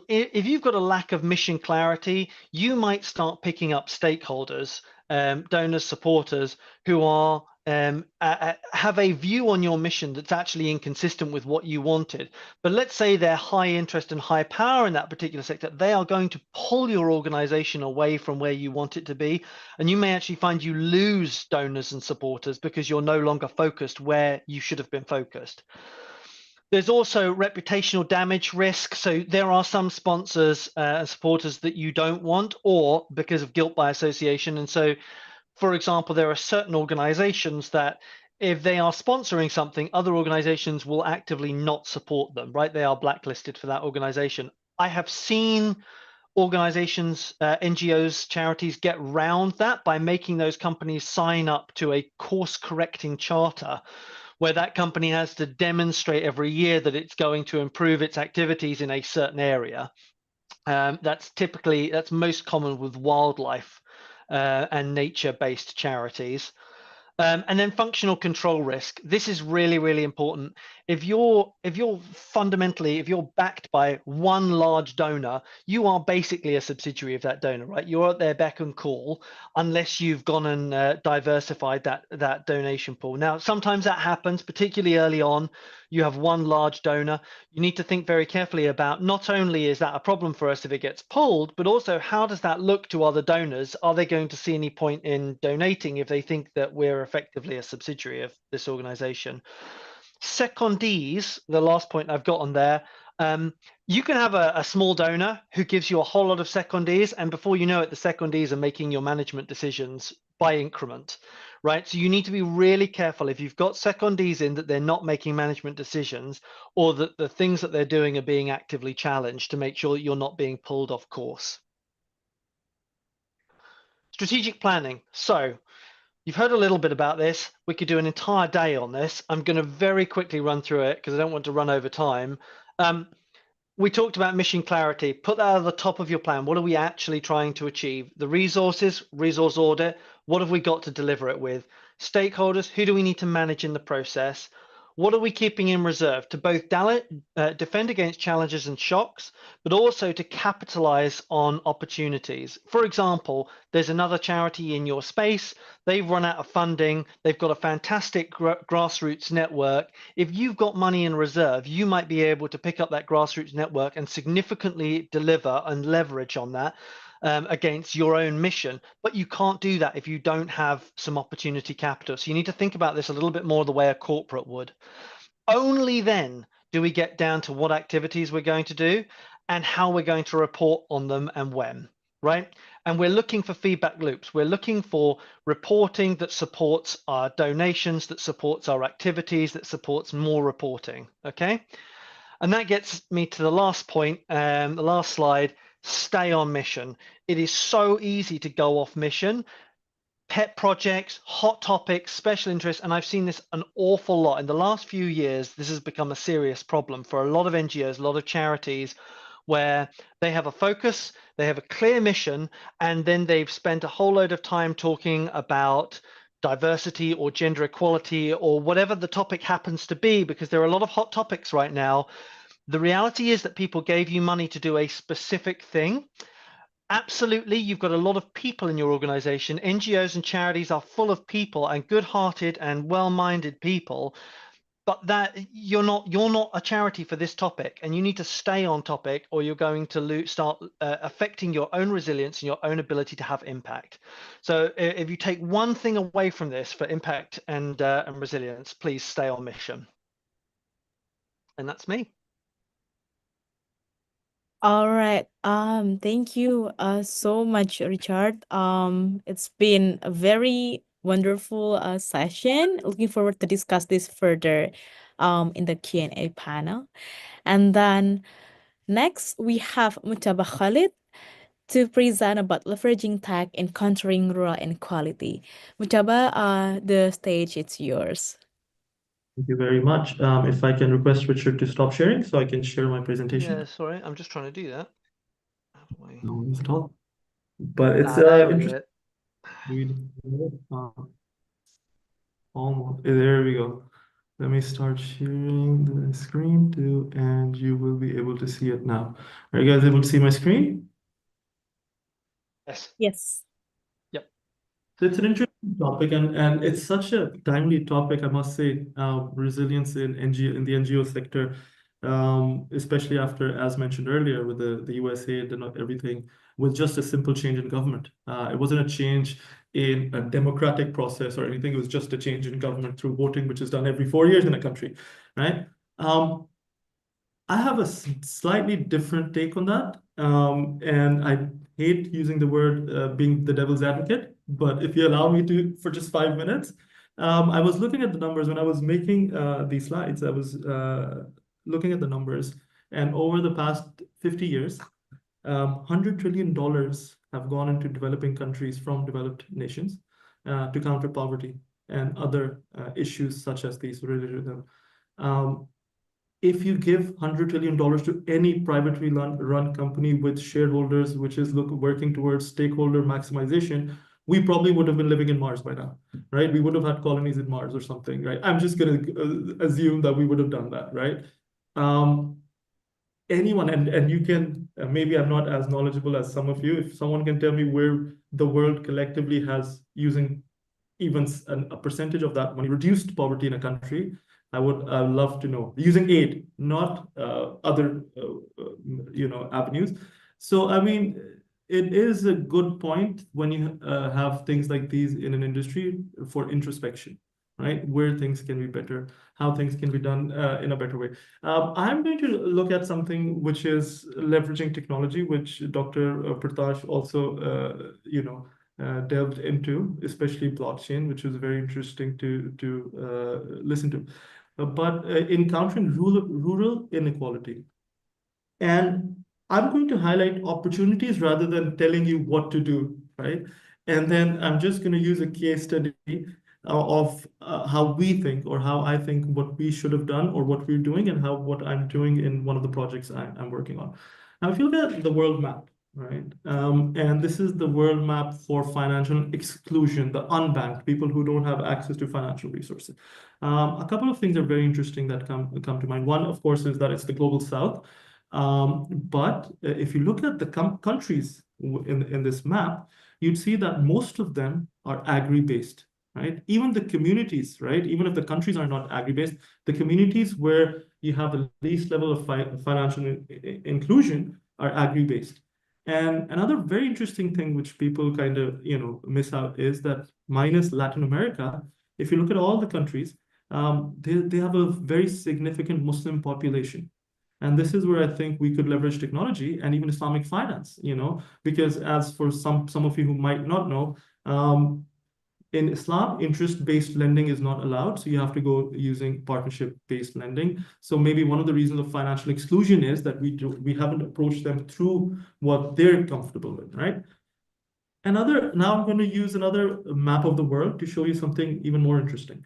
[SPEAKER 5] if you've got a lack of mission clarity, you might start picking up stakeholders, donors, supporters who are have a view on your mission that's actually inconsistent with what you wanted. But let's say they're high interest and high power in that particular sector. They are going to pull your organization away from where you want it to be. And you may actually find you lose donors and supporters because you're no longer focused where you should have been focused. There's also reputational damage risk. So there are some sponsors and supporters that you don't want, or because of guilt by association. And so, for example, there are certain organizations that if they are sponsoring something, other organizations will actively not support them, right? They are blacklisted for that organization. I have seen organizations, NGOs, charities get around that by making those companies sign up to a course correcting charter where that company has to demonstrate every year that it's going to improve its activities in a certain area. That's most common with wildlife and nature-based charities. And then functional control risk. This is really, really important. If you're backed by one large donor, you are basically a subsidiary of that donor, right? You're at their beck and call unless you've gone and diversified that donation pool. Now, sometimes that happens, particularly early on. You have one large donor. You need to think very carefully about not only is that a problem for us if it gets pulled, but also how does that look to other donors? Are they going to see any point in donating if they think that we're effectively a subsidiary of this organization? Secondees, the last point I've got on there, you can have a small donor who gives you a whole lot of secondees, and before you know it, the secondees are making your management decisions by increment, right? So you need to be really careful if you've got secondees in that they're not making management decisions, or that the things that they're doing are being actively challenged, to make sure that you're not being pulled off course. Strategic planning. So You've heard a little bit about this. We could do an entire day on this. I'm going to very quickly run through it because I don't want to run over time. We talked about mission clarity. Put that at the top of your plan. What are we actually trying to achieve? The resources, resource audit. What have we got to deliver it with? Stakeholders, who do we need to manage in the process? What are we keeping in reserve to both defend against challenges and shocks, but also to capitalize on opportunities? For example, there's another charity in your space. They've run out of funding. They've got a fantastic grassroots network. If you've got money in reserve, you might be able to pick up that grassroots network and significantly deliver and leverage on that against your own mission. But you can't do that if you don't have some opportunity capital. So you need to think about this a little bit more the way a corporate would. Only then do we get down to what activities we're going to do and how we're going to report on them and when, right? And we're looking for feedback loops. We're looking for reporting that supports our donations, that supports our activities, that supports more reporting, okay? And that gets me to the last point, the last slide, stay on mission. It is so easy to go off mission. Pet projects, hot topics, special interests, and I've seen this an awful lot. In the last few years, this has become a serious problem for a lot of NGOs, a lot of charities, where they have a focus, they have a clear mission, and then they've spent a whole load of time talking about diversity or gender equality or whatever the topic happens to be, because there are a lot of hot topics right now. The reality is that people gave you money to do a specific thing. Absolutely, you've got a lot of people in your organization. NGOs and charities are full of people and good-hearted and well-minded people, but that you're not a charity for this topic, and you need to stay on topic, or you're going to start affecting your own resilience and your own ability to have impact. So if you take one thing away from this for impact and resilience, please stay on mission. And that's me.
[SPEAKER 1] All right. Thank you so much, Richard. It's been a very wonderful session. Looking forward to discuss this further in the Q&A panel. And then next we have Mutaba Khalid to present about leveraging tech and countering rural inequality. Mutaba, the stage is yours.
[SPEAKER 6] Thank you very much. If I can request Richard to stop sharing so I can share my presentation.
[SPEAKER 5] Yeah, sorry, I'm just trying to do that.
[SPEAKER 6] No worries at all. But it's
[SPEAKER 5] there we
[SPEAKER 6] interesting. Almost. There we go. Let me start sharing the screen too, and you will be able to see it now. Are you guys able to see my screen?
[SPEAKER 5] Yes.
[SPEAKER 1] Yes.
[SPEAKER 5] Yep.
[SPEAKER 6] So it's an interesting topic, and it's such a timely topic, I must say. Resilience in the NGO sector, especially after, as mentioned earlier, with the USAID and everything, with just a simple change in government. It wasn't a change in a democratic process or anything. It was just a change in government through voting, which is done every 4 years in a country, right? I have a slightly different take on that, and I hate using the word being the devil's advocate, but if you allow me to for just 5 minutes, I was looking at the numbers when I was making these slides. I was looking at the numbers, and over the past 50 years, $100 trillion have gone into developing countries from developed nations to counter poverty and other issues such as these related to them. If you give $100 trillion to any privately run company with shareholders, which is working towards stakeholder maximization, we probably would have been living in Mars by now, right? We would have had colonies in Mars or something, right? I'm just going to assume that we would have done that, right? Anyone, and you can, maybe I'm not as knowledgeable as some of you, if someone can tell me where the world collectively has, using even a percentage of that money, reduced poverty in a country, I would love to know, using aid, not other avenues. So I mean, it is a good point when you have things like these in an industry for introspection, right? Where things can be better, how things can be done in a better way. I'm going to look at something which is leveraging technology, which Dr. Paritosh also, delved into, especially blockchain, which was very interesting to listen to. But encountering rural inequality. And I'm going to highlight opportunities rather than telling you what to do, right? And then I'm just going to use a case study of how we think, or how I think what we should have done, or what we're doing, and what I'm doing in one of the projects I'm working on. Now, if you look at the world map, right? And this is the world map for financial exclusion, the unbanked, people who don't have access to financial resources. A couple of things are very interesting that come to mind. One, of course, is that it's the global south. But if you look at the countries in this map, you'd see that most of them are agri-based, right? Even the communities, right? Even if the countries are not agri-based, the communities where you have the least level of financial inclusion are agri-based. And another very interesting thing which people kind of, miss out is that minus Latin America, if you look at all the countries, they have a very significant Muslim population. And this is where I think we could leverage technology and even Islamic finance, because as for some of you who might not know, in Islam, interest-based lending is not allowed. So you have to go using partnership-based lending. So maybe one of the reasons of financial exclusion is that we haven't approached them through what they're comfortable with, right? Now I'm going to use another map of the world to show you something even more interesting.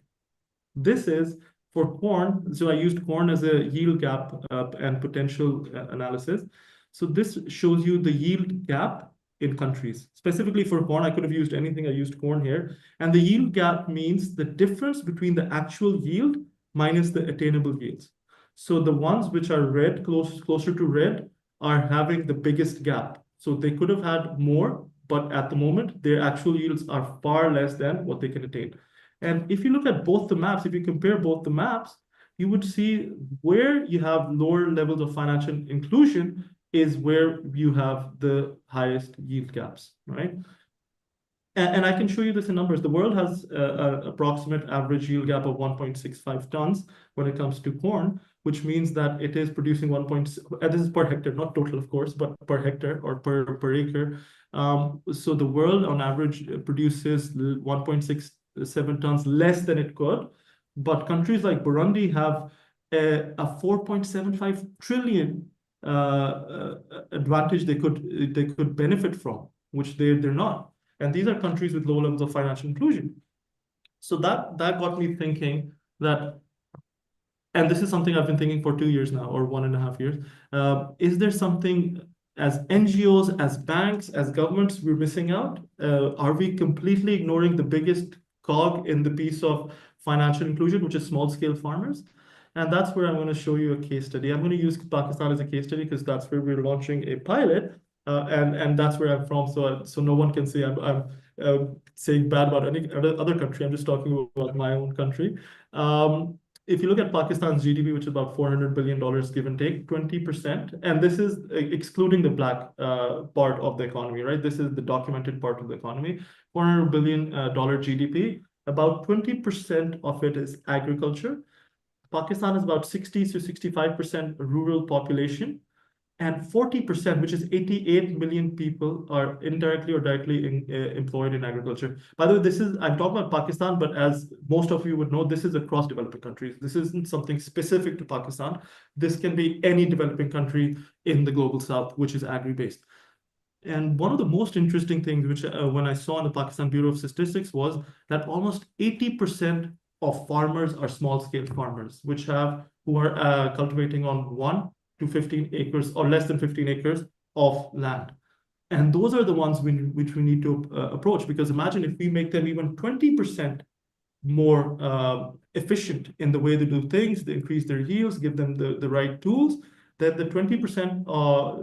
[SPEAKER 6] This is for corn. So I used corn as a yield gap and potential analysis. So this shows you the yield gap in countries. Specifically for corn, I could have used anything. I used corn here. And the yield gap means the difference between the actual yield minus the attainable yields. So the ones which are red, closer to red, are having the biggest gap. So they could have had more, but at the moment, their actual yields are far less than what they can attain. And if you look at both the maps, if you compare both the maps, you would see where you have lower levels of financial inclusion is where you have the highest yield gaps, right? And I can show you this in numbers. The world has an approximate average yield gap of 1.65 tons when it comes to corn, which means that it is producing this is per hectare, not total, of course, but per hectare or per acre. So the world on average produces 1.67 tons less than it could, but countries like Burundi have a 4.75 trillion advantage they could benefit from, which they're not. And these are countries with low levels of financial inclusion. So that got me thinking that, and this is something I've been thinking for 2 years now, or 1.5 years. Is there something as NGOs, as banks, as governments, we're missing out? Are we completely ignoring the biggest cog in the piece of financial inclusion, which is small-scale farmers? And that's where I'm going to show you a case study. I'm going to use Pakistan as a case study because that's where we're launching a pilot, and that's where I'm from. So no one can say I'm saying bad about any other country. I'm just talking about my own country. If you look at Pakistan's GDP, which is about $400 billion, give and take, 20%, and this is excluding the black part of the economy, right? This is the documented part of the economy. $400 billion GDP, about 20% of it is agriculture. Pakistan is about 60 to 65% rural population, and 40%, which is 88 million people, are indirectly or directly employed in agriculture. By the way, I'm talking about Pakistan, but as most of you would know, this is across developing countries. This isn't something specific to Pakistan. This can be any developing country in the global south, which is agri-based. And one of the most interesting things, which when I saw in the Pakistan Bureau of Statistics, was that almost 80% of farmers are small-scale farmers, who are cultivating on 1 to 15 acres or less than 15 acres of land. And those are the ones which we need to approach, because imagine if we make them even 20% more efficient in the way they do things, they increase their yields, give them the right tools, then the 20%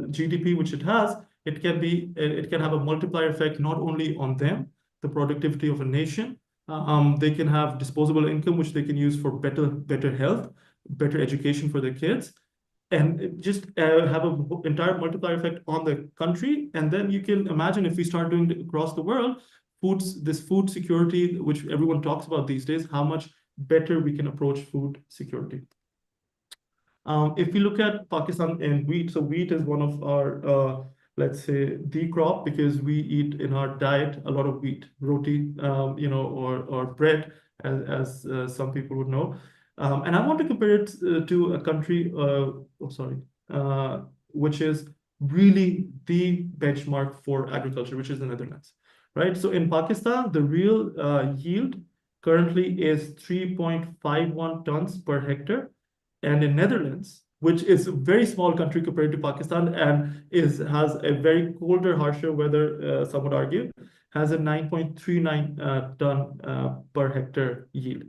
[SPEAKER 6] GDP which it has, it can have a multiplier effect not only on them, the productivity of a nation. They can have disposable income, which they can use for better health, better education for their kids, and just have an entire multiplier effect on the country. And then you can imagine if we start doing it across the world, this food security, which everyone talks about these days, how much better we can approach food security. If we look at Pakistan and wheat, so wheat is one of our, let's say, the crop, because we eat in our diet a lot of wheat, roti, or bread, as some people would know. And I want to compare it to a country, which is really the benchmark for agriculture, which is the Netherlands. right? So in Pakistan, the real yield currently is 3.51 tons per hectare. And in Netherlands, which is a very small country compared to Pakistan and has a very colder, harsher weather, some would argue, has a 9.39 ton per hectare yield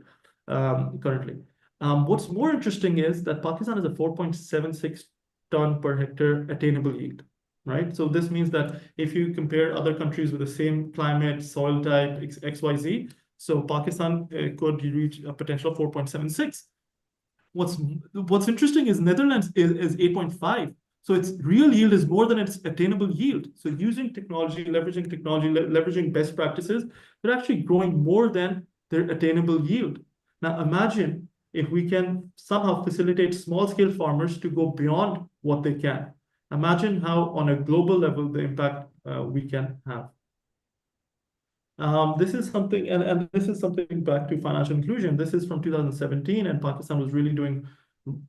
[SPEAKER 6] currently. What's more interesting is that Pakistan has a 4.76 ton per hectare attainable yield, right? So this means that if you compare other countries with the same climate, soil type, XYZ, so Pakistan could reach a potential of 4.76. What's interesting is Netherlands is 8.5. So its real yield is more than its attainable yield. So using technology, leveraging best practices, they're actually growing more than their attainable yield. Now imagine if we can somehow facilitate small-scale farmers to go beyond what they can. Imagine how on a global level the impact we can have. This is something, and this is something back to financial inclusion. This is from 2017, and Pakistan was really doing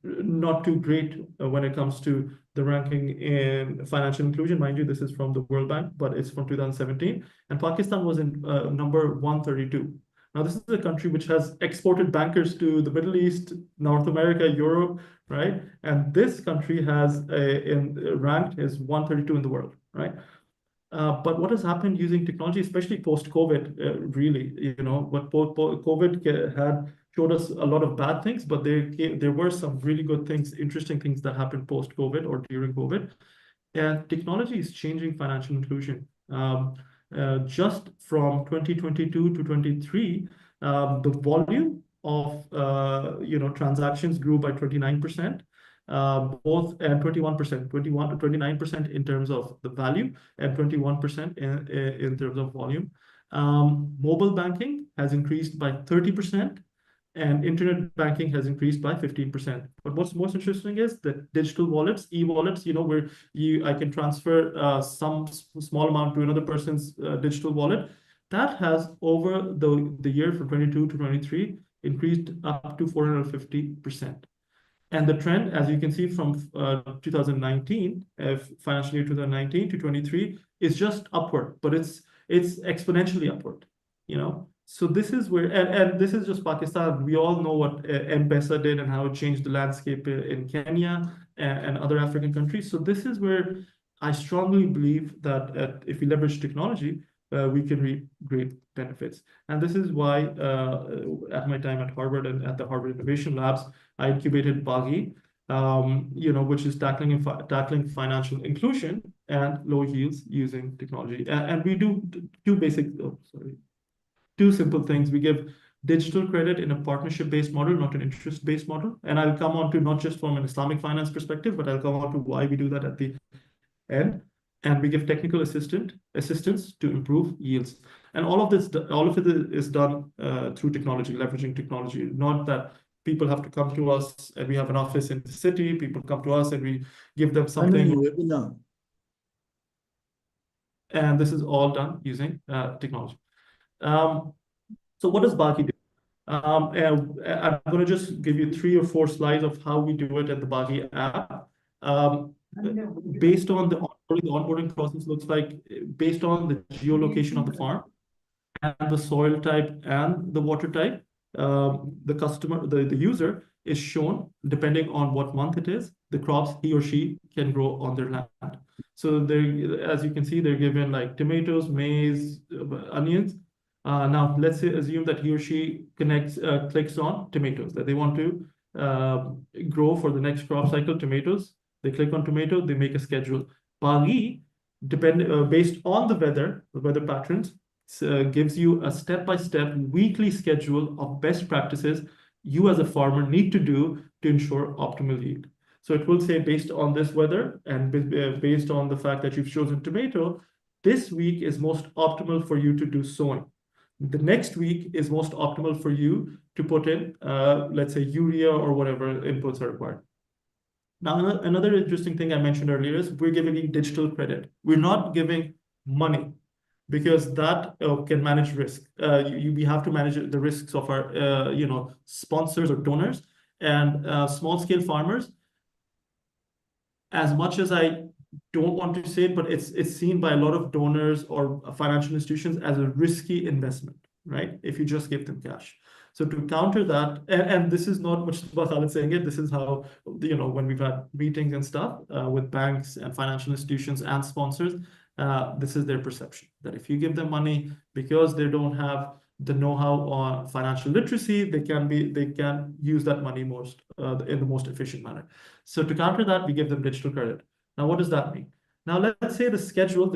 [SPEAKER 6] not too great when it comes to the ranking in financial inclusion. Mind you, this is from the World Bank, but it's from 2017, and Pakistan was in number 132. Now, this is a country which has exported bankers to the Middle East, North America, Europe, right? And this country has ranked as 132 in the world, right? But what has happened using technology, especially post-COVID, really, what COVID had showed us a lot of bad things, but there were some really good things, interesting things that happened post-COVID or during COVID. And technology is changing financial inclusion. Just from 2022 to 23, the volume of transactions grew by 29%. Both and 21%, 21 to 29% in terms of the value and 21% in terms of volume. Mobile banking has increased by 30% and internet banking has increased by 15%. But what's most interesting is that digital wallets, e-wallets, where I can transfer some small amount to another person's digital wallet, that has over the year from 22 to 23 increased up to 450%. And the trend, as you can see from 2019, financial year 2019 to 23, is just upward, but it's exponentially upward, So this is where, and this is just Pakistan. We all know what M-Pesa did and how it changed the landscape in Kenya and other African countries. So this is where I strongly believe that if we leverage technology, we can reap great benefits. And this is why at my time at Harvard and at the Harvard Innovation Labs, I incubated Bagi, which is tackling financial inclusion and low yields using technology. And we do two simple things. We give digital credit in a partnership-based model, not an interest-based model. And I'll come on to not just from an Islamic finance perspective, but I'll come on to why we do that at the end. And we give technical assistance to improve yields. And all of it is done through technology, leveraging technology. Not that people have to come to us and we have an office in the city. People come to us and we give them something. And this is all done using technology. So what does Bagi do? And I'm going to just give you 3 or 4 slides of how we do it at the Bagi app. Based on the onboarding process looks like, based on the geolocation of the farm and the soil type and the water type, the customer, the user is shown, depending on what month it is, the crops he or she can grow on their land. So as you can see, they're given like tomatoes, maize, onions. Now let's assume that he or she clicks on tomatoes, that they want to grow for the next crop cycle, tomatoes. They click on tomato, they make a schedule. Bagi, based on the weather patterns, gives you a step-by-step weekly schedule of best practices you as a farmer need to do to ensure optimal yield. So it will say, based on this weather and based on the fact that you've chosen tomato, this week is most optimal for you to do sowing. The next week is most optimal for you to put in, let's say, urea or whatever inputs are required. Now, another interesting thing I mentioned earlier is we're giving digital credit. We're not giving money because that can manage risk. We have to manage the risks of our, sponsors or donors and small-scale farmers. As much as I don't want to say it, but it's seen by a lot of donors or financial institutions as a risky investment, right? If you just give them cash. So to counter that, and this is not much about Khalid saying it, this is how, when we've had meetings and stuff with banks and financial institutions and sponsors, this is their perception, that if you give them money because they don't have the know-how on financial literacy, they can use that money in the most efficient manner. So to counter that, we give them digital credit. Now, what does that mean? Now, let's say this schedule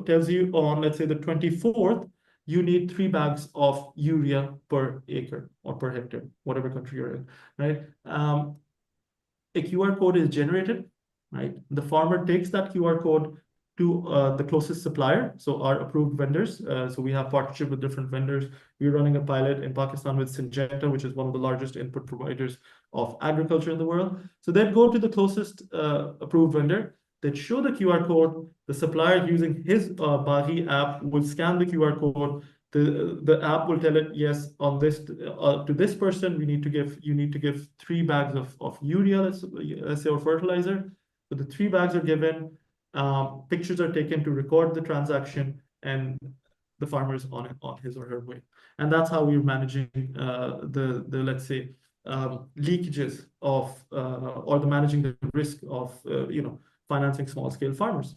[SPEAKER 6] tells you on, let's say, the 24th, you need 3 bags of urea per acre or per hectare, whatever country you're in, right? A QR code is generated, right? The farmer takes that QR code to the closest supplier, so our approved vendors. So we have partnership with different vendors. We're running a pilot in Pakistan with Syngenta, which is one of the largest input providers of agriculture in the world. So they'd go to the closest approved vendor. They'd show the QR code. The supplier using his Bahi app will scan the QR code. The app will tell it, yes, on this to this person, you need to give 3 bags of urea, let's say, or fertilizer. So the 3 bags are given. Pictures are taken to record the transaction, and the farmer is on his or her way. And that's how we're managing the let's say leakages of or the managing the risk of financing small scale farmers.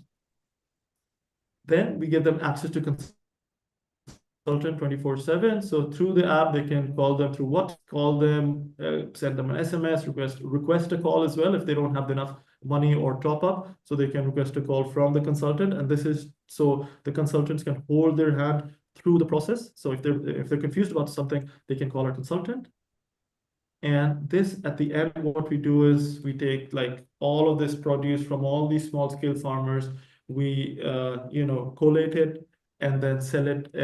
[SPEAKER 6] Then we give them access to consultant 24/7. So through the app, they can call them through send them an SMS, request a call as well if they don't have enough money or top up. So they can request a call from the consultant, and this is so the consultants can hold their hand through the process. So if they're confused about something, they can call our consultant. And this, at the end, what we do is we take like all of this produce from all these small scale farmers, we collate it and then sell it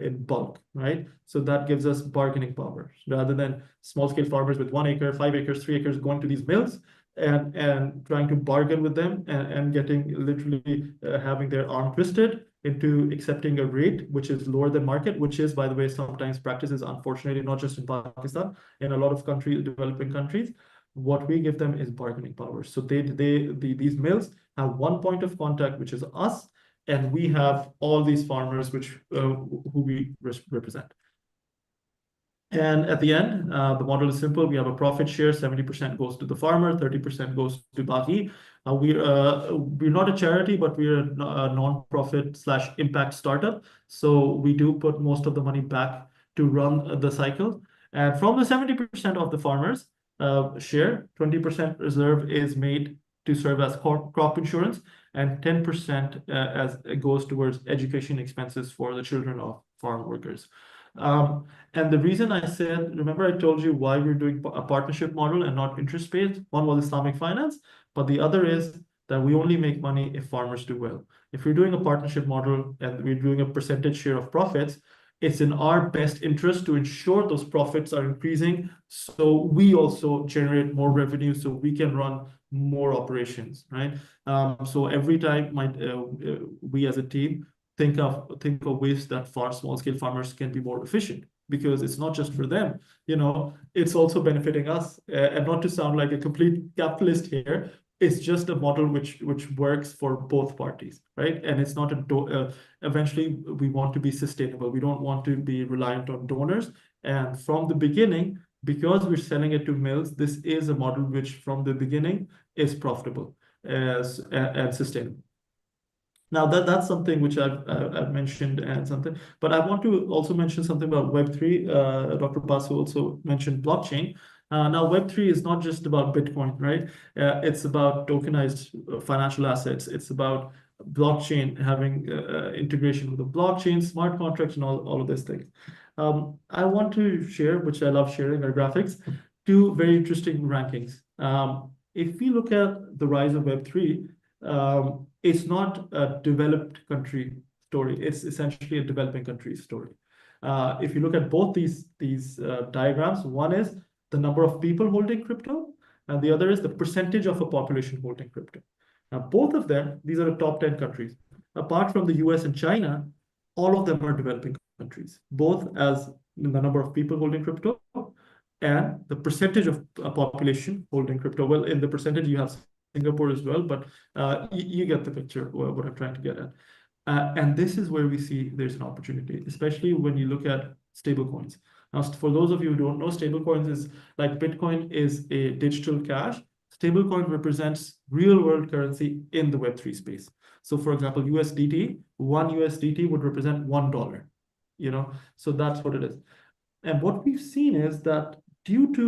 [SPEAKER 6] in bulk, right? So that gives us bargaining power rather than small scale farmers with 1 acre, 5 acres, 3 acres going to these mills and trying to bargain with them and getting literally having their arm twisted into accepting a rate which is lower than market, which is, by the way, sometimes practices, unfortunately, not just in Pakistan, in a lot of developing countries. What we give them is bargaining power. So these mills have one point of contact, which is us, and we have all these farmers who we represent. And at the end, the model is simple. We have a profit share. 70% goes to the farmer, 30% goes to Bahi. We're not a charity, but we're a non-profit / impact startup. So we do put most of the money back to run the cycle. And from the 70% of the farmers share, 20% reserve is made to serve as crop insurance, and 10% as it goes towards education expenses for the children of farm workers. And the reason I said, remember I told you why we're doing a partnership model and not interest-based? One was Islamic finance, but the other is that we only make money if farmers do well. If we're doing a partnership model and we're doing a percentage share of profits, it's in our best interest to ensure those profits are increasing, so we also generate more revenue, so we can run more operations, right? So every time we as a team think of ways that small scale farmers can be more efficient, because it's not just for them, it's also benefiting us. And not to sound like a complete capitalist here, it's just a model which works for both parties, right? And it's not eventually we want to be sustainable. We don't want to be reliant on donors. And from the beginning, because we're selling it to mills, this is a model which from the beginning is profitable and sustainable. Now that's something which I've mentioned and something, but I want to also mention something about Web3. Dr. Basu also mentioned blockchain. Now Web3 is not just about Bitcoin, right? It's about tokenized financial assets. It's about blockchain having integration with the blockchain, smart contracts, and all of these things. I want to share, which I love sharing, our graphics, 2 very interesting rankings. If we look at the rise of Web3, it's not a developed country story. It's essentially a developing country story. If you look at both these diagrams, one is the number of people holding crypto, and the other is the percentage of a population holding crypto. Now, both of them, these are the top 10 countries. Apart from the US and China, all of them are developing countries, both as the number of people holding crypto and the percentage of a population holding crypto. Well, in the percentage, you have Singapore as well, but you get the picture what I'm trying to get at. And this is where we see there's an opportunity, especially when you look at stablecoins. Now, for those of you who don't know, stablecoins is like Bitcoin is a digital cash. Stablecoin represents real world currency in the Web3 space. So for example, USDT, one USDT would represent $1, you know, so that's what it is. And what we've seen is that due to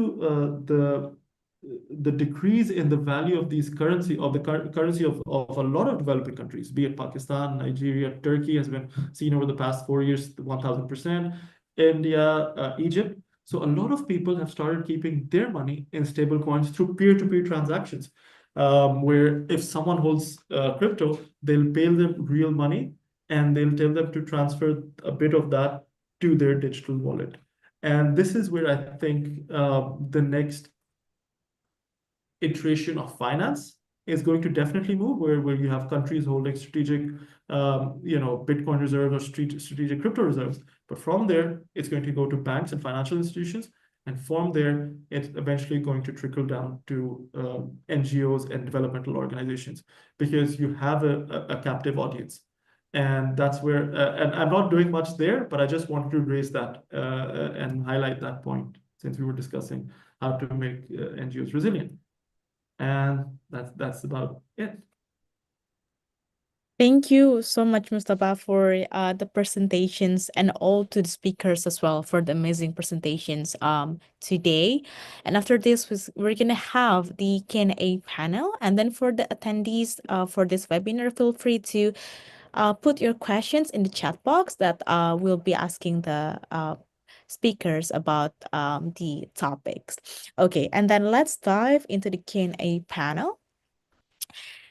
[SPEAKER 6] the decrease in the value of these currency of the currency of a lot of developing countries, be it Pakistan, Nigeria, Turkey has been seen over the past 4 years, 1000%, India, Egypt. So a lot of people have started keeping their money in stable coins through peer-to-peer transactions, where if someone holds crypto, they'll pay them real money and they'll tell them to transfer a bit of that to their digital wallet. And this is where I think the next iteration of finance is going to definitely move, where you have countries holding strategic, Bitcoin reserves or strategic crypto reserves. But from there, it's going to go to banks and financial institutions. And from there, it's eventually going to trickle down to NGOs and developmental organizations, because you have a captive audience. And that's where, and I'm not doing much there, but I just wanted to raise that and highlight that point, since we were discussing how to make NGOs resilient. And that's about it.
[SPEAKER 1] Thank you so much, Mustafa, for the presentations, and all to the speakers as well for the amazing presentations today. And after this, we're gonna have the Q&A panel. And then for the attendees for this webinar, feel free to put your questions in the chat box that we'll be asking the speakers about the topics. Okay, and then let's dive into the Q&A panel.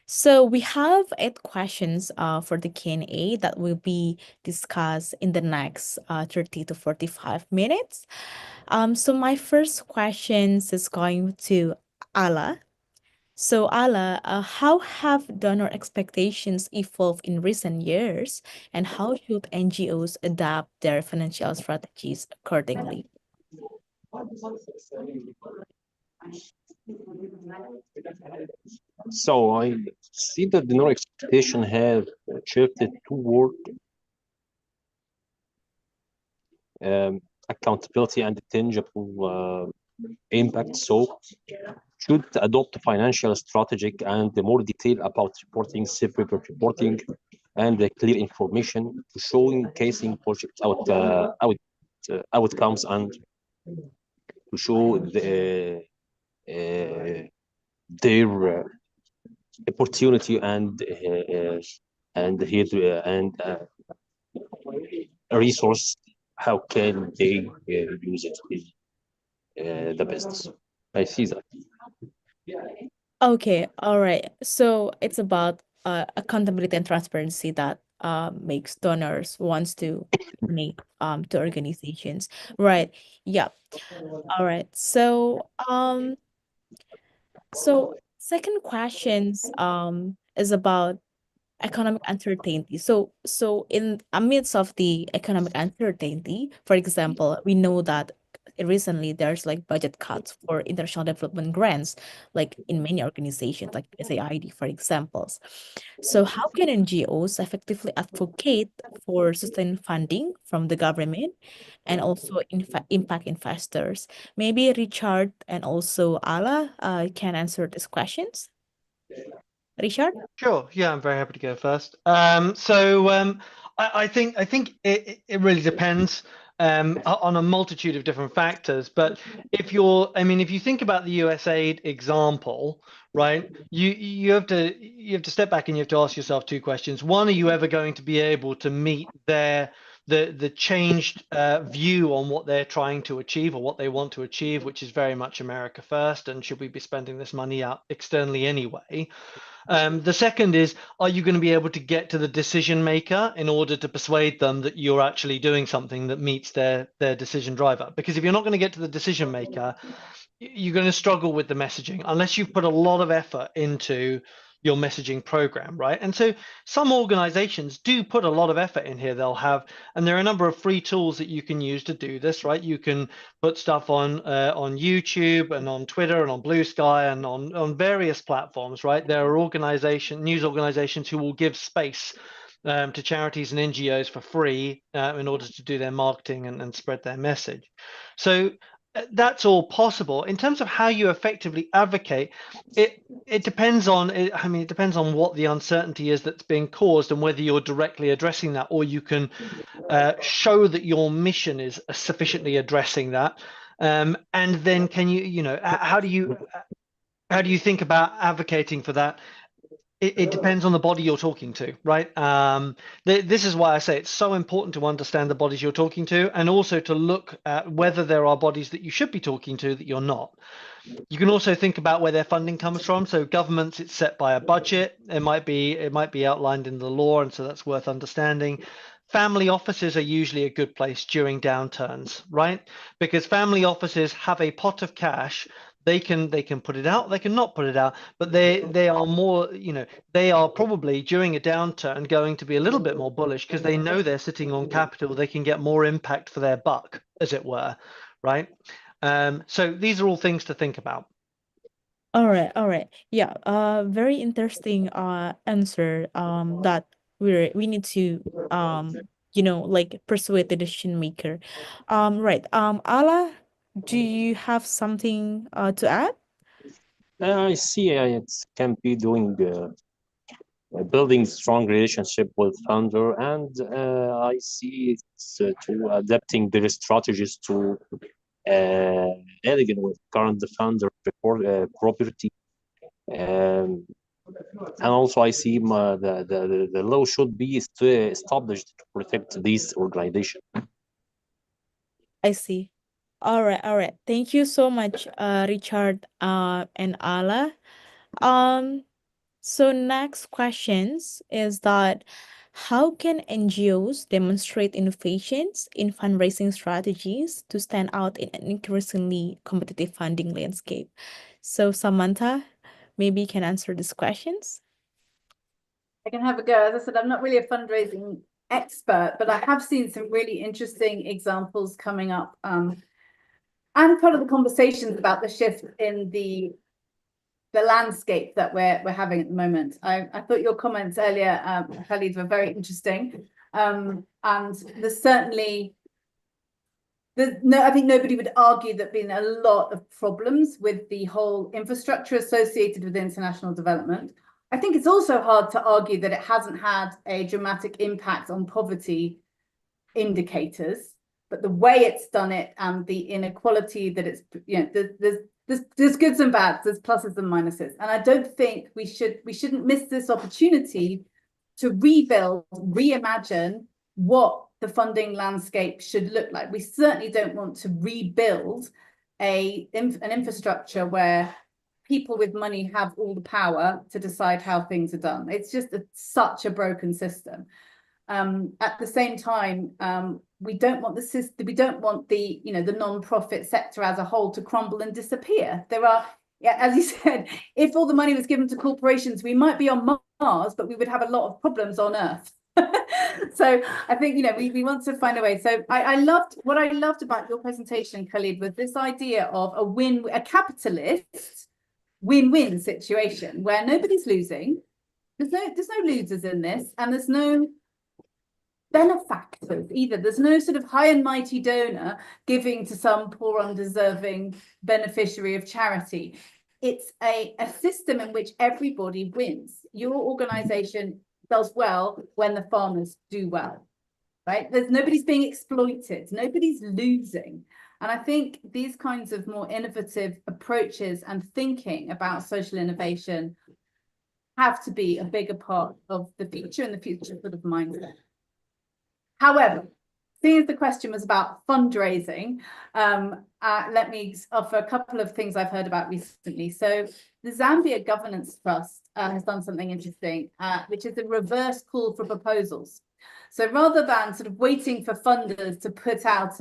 [SPEAKER 1] So we have 8 questions for the Q&A that will be discussed in the next 30 to 45 minutes. So my first question is going to Alaa. So Alaa, how have donor expectations evolved in recent years, and how should NGOs adapt their financial strategies accordingly?
[SPEAKER 2] So I see that the donor expectation have shifted toward accountability and tangible impact. So should adopt a financial strategic and more detail about reporting, self-reporting, and clear information to showcasing project outcomes and to show their opportunity and a resource. How can they use it in the business? I see that.
[SPEAKER 1] Okay, all right. So it's about accountability and transparency that makes donors wants to donate to organizations. Right. Yeah. All right. So second questions is about economic uncertainty. So in amidst of the economic uncertainty, for example, we know that recently there's like budget cuts for international development grants, like in many organizations, like SAID, for examples. So how can NGOs effectively advocate for sustained funding from the government and also impact investors? Maybe Richard and also Alaa can answer these questions. Richard?
[SPEAKER 5] Sure. Yeah, I'm very happy to go first. I think it really depends on a multitude of different factors. But if you think about the USAID example, right, you have to step back and you have to ask yourself 2 questions. One, are you ever going to be able to meet the changed view on what they're trying to achieve or what they want to achieve, which is very much America first, and should we be spending this money out externally anyway? The second is, are you going to be able to get to the decision maker in order to persuade them that you're actually doing something that meets their decision driver? Because if you're not going to get to the decision maker, you're going to struggle with the messaging unless you've put a lot of effort into your messaging program, right? And so some organizations do put a lot of effort in here. They'll have, and there are a number of free tools that you can use to do this, right? You can put stuff on YouTube and on Twitter and on Blue Sky and on various platforms, right? There are news organizations who will give space to charities and NGOs for free in order to do their marketing and spread their message. So that's all possible. In terms of how you effectively advocate, it depends on, it depends on what the uncertainty is that's being caused and whether you're directly addressing that, or you can show that your mission is sufficiently addressing that. And then can you, how do you think about advocating for that? It depends on the body you're talking to, right? This is why I say it's so important to understand the bodies you're talking to, and also to look at whether there are bodies that you should be talking to that you're not. You can also think about where their funding comes from. So governments, it's set by a budget. It might be outlined in the law, and so that's worth understanding. Family offices are usually a good place during downturns, right? Because family offices have a pot of cash. They can put it out, they can not put it out, but they are more, they are probably during a downturn going to be a little bit more bullish because they know they're sitting on capital. They can get more impact for their buck, as it were, right? So these are all things to think about.
[SPEAKER 1] All right. Yeah, very interesting answer that we need to like persuade the decision maker. Right. Ala, do you have something to add?
[SPEAKER 2] I see it can be doing building strong relationship with founder, and I see it's to adapting their strategies to elegant with current founder property. And also I see the law should be established to protect these organizations.
[SPEAKER 1] I see. All right. Thank you so much, Richard, and Ala. So next questions is that how can NGOs demonstrate innovations in fundraising strategies to stand out in an increasingly competitive funding landscape? So Samantha, maybe you can answer these questions.
[SPEAKER 4] I can have a go. As I said, I'm not really a fundraising expert, but I have seen some really interesting examples coming up. And part of the conversations about the shift in the landscape that we're having at the moment. I thought your comments earlier, Khalid, were very interesting. And there's certainly, I think nobody would argue that been a lot of problems with the whole infrastructure associated with international development. I think it's also hard to argue that it hasn't had a dramatic impact on poverty indicators, but the way it's done it and the inequality that it's, there's goods and bads, there's pluses and minuses. And I don't think we shouldn't miss this opportunity to rebuild, reimagine what the funding landscape should look like. We certainly don't want to rebuild an infrastructure where people with money have all the power to decide how things are done. It's just such a broken system. At the same time, we don't want the system, we don't want the the non-profit sector as a whole to crumble and disappear. There are, as you said, if all the money was given to corporations, we might be on Mars, but we would have a lot of problems on Earth. So I think we want to find a way. So what I loved about your presentation, Khalid, was this idea of a capitalist win-win situation where nobody's losing. There's no losers in this, and there's no benefactors either. There's no sort of high and mighty donor giving to some poor undeserving beneficiary of charity. It's a system in which everybody wins. Your organization does well when the farmers do well, right? Nobody's being exploited, nobody's losing. And I think these kinds of more innovative approaches and thinking about social innovation have to be a bigger part of the future and the future sort of mindset. However, seeing as the question was about fundraising, let me offer a couple of things I've heard about recently. So the Zambia Governance Trust has done something interesting, which is a reverse call for proposals. So rather than sort of waiting for funders to put out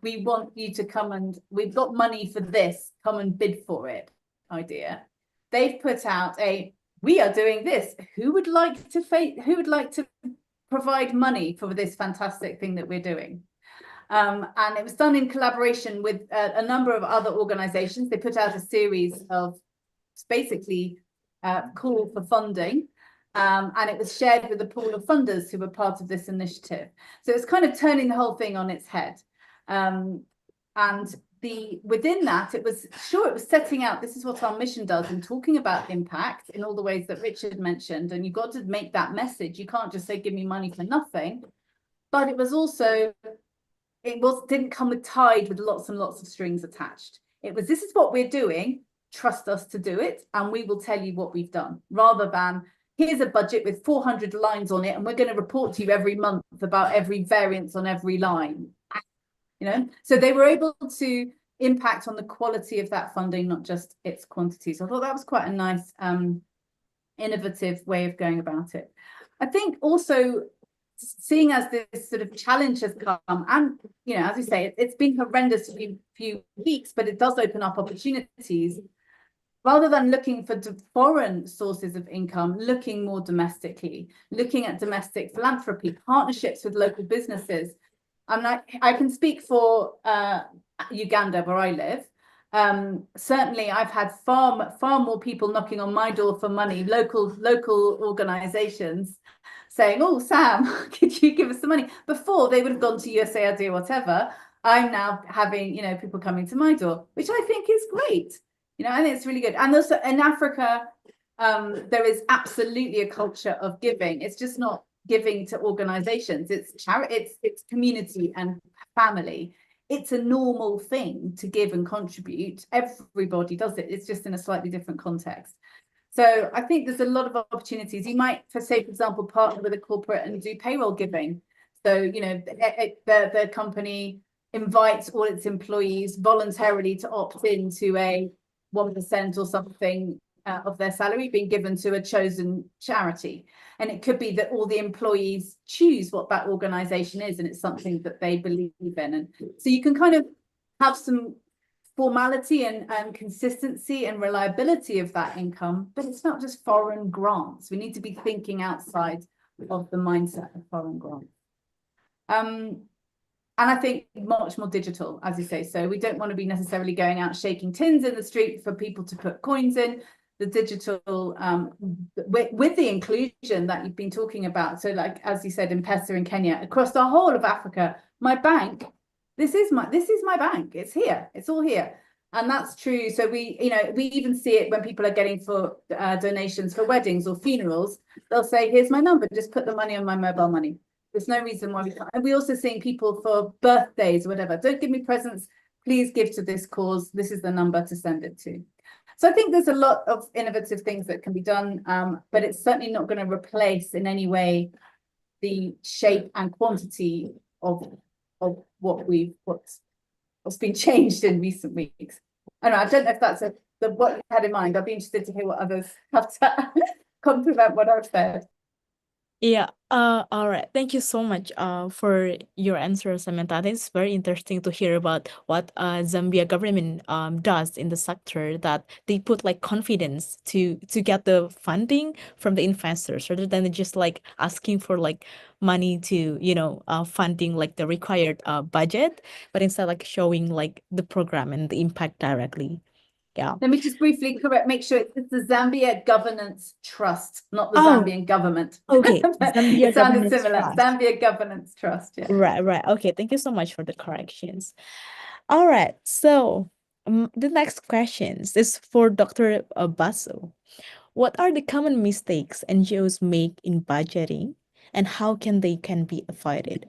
[SPEAKER 4] we want you to come and we've got money for this, come and bid for it idea, they've put out a we are doing this. Who would like to provide money for this fantastic thing that we're doing? And it was done in collaboration with a number of other organizations. They put out a series of basically call for funding. And it was shared with a pool of funders who were part of this initiative. So it's kind of turning the whole thing on its head. And within that, it was setting out, this is what our mission does, and talking about impact in all the ways that Richard mentioned. And you've got to make that message. You can't just say, give me money for nothing. But it was also, didn't come tied with lots and lots of strings attached. It was, this is what we're doing. Trust us to do it, and we will tell you what we've done, rather than here's a budget with 400 lines on it, and we're going to report to you every month about every variance on every line. You know, so they were able to impact on the quality of that funding, not just its quantity. So I thought that was quite a nice, innovative way of going about it. I think also, seeing as this sort of challenge has come, and you know, as you say, it's been horrendous for a few weeks, but it does open up opportunities. Rather than looking for foreign sources of income, looking more domestically, looking at domestic philanthropy, partnerships with local businesses. I can speak for Uganda, where I live. Certainly, I've had far more people knocking on my door for money, local organizations, saying, oh, Sam, could you give us some money? Before, they would have gone to USAID or whatever. I'm now having, you know, people coming to my door, which I think is great. You know, I think it's really good. And also in Africa, there is absolutely a culture of giving. It's just not giving to organizations. It's charity, it's community and family. It's a normal thing to give and contribute. Everybody does it. It's just in a slightly different context. So I think there's a lot of opportunities. You might, for example, partner with a corporate and do payroll giving. So, you know, the company invites all its employees voluntarily to opt into a 1% or something of their salary being given to a chosen charity. And it could be that all the employees choose what that organization is, and it's something that they believe in. And so you can kind of have some formality and consistency and reliability of that income, but it's not just foreign grants. We need to be thinking outside of the mindset of foreign grants. And I think much more digital, as you say. So we don't want to be necessarily going out shaking tins in the street for people to put coins in. The digital, with the inclusion that you've been talking about. So like, as you said, in M-Pesa in Kenya, across the whole of Africa, my bank, this is my bank. It's here. It's all here. And that's true. So we even see it when people are getting for donations for weddings or funerals. They'll say, here's my number. Just put the money on my mobile money. There's no reason why we can't. And we also seeing people for birthdays or whatever. Don't give me presents. Please give to this cause. This is the number to send it to. So I think there's a lot of innovative things that can be done, but it's certainly not going to replace in any way the shape and quantity of what's been changed in recent weeks. I don't know if that's what you had in mind. I'd be interested to hear what others have to complement what I've said.
[SPEAKER 1] Yeah, all right. Thank you so much for your answer, Samantha. I think it's very interesting to hear about what Zambia government does in the sector, that they put like confidence to get the funding from the investors rather than just like asking for like money to, you know, funding like the required budget, but instead like showing like the program and the impact directly. Yeah.
[SPEAKER 4] Let me just briefly make sure it's the Zambia Governance Trust, not the
[SPEAKER 1] Oh,
[SPEAKER 4] Zambian government.
[SPEAKER 1] okay. Zambia
[SPEAKER 4] It sounded
[SPEAKER 1] Governance
[SPEAKER 4] similar.
[SPEAKER 1] Trust.
[SPEAKER 4] Zambia Governance Trust, yeah.
[SPEAKER 1] Right. Okay, thank you so much for the corrections. All right, so the next questions is for Dr. Basu. What are the common mistakes NGOs make in budgeting, and how can they be avoided?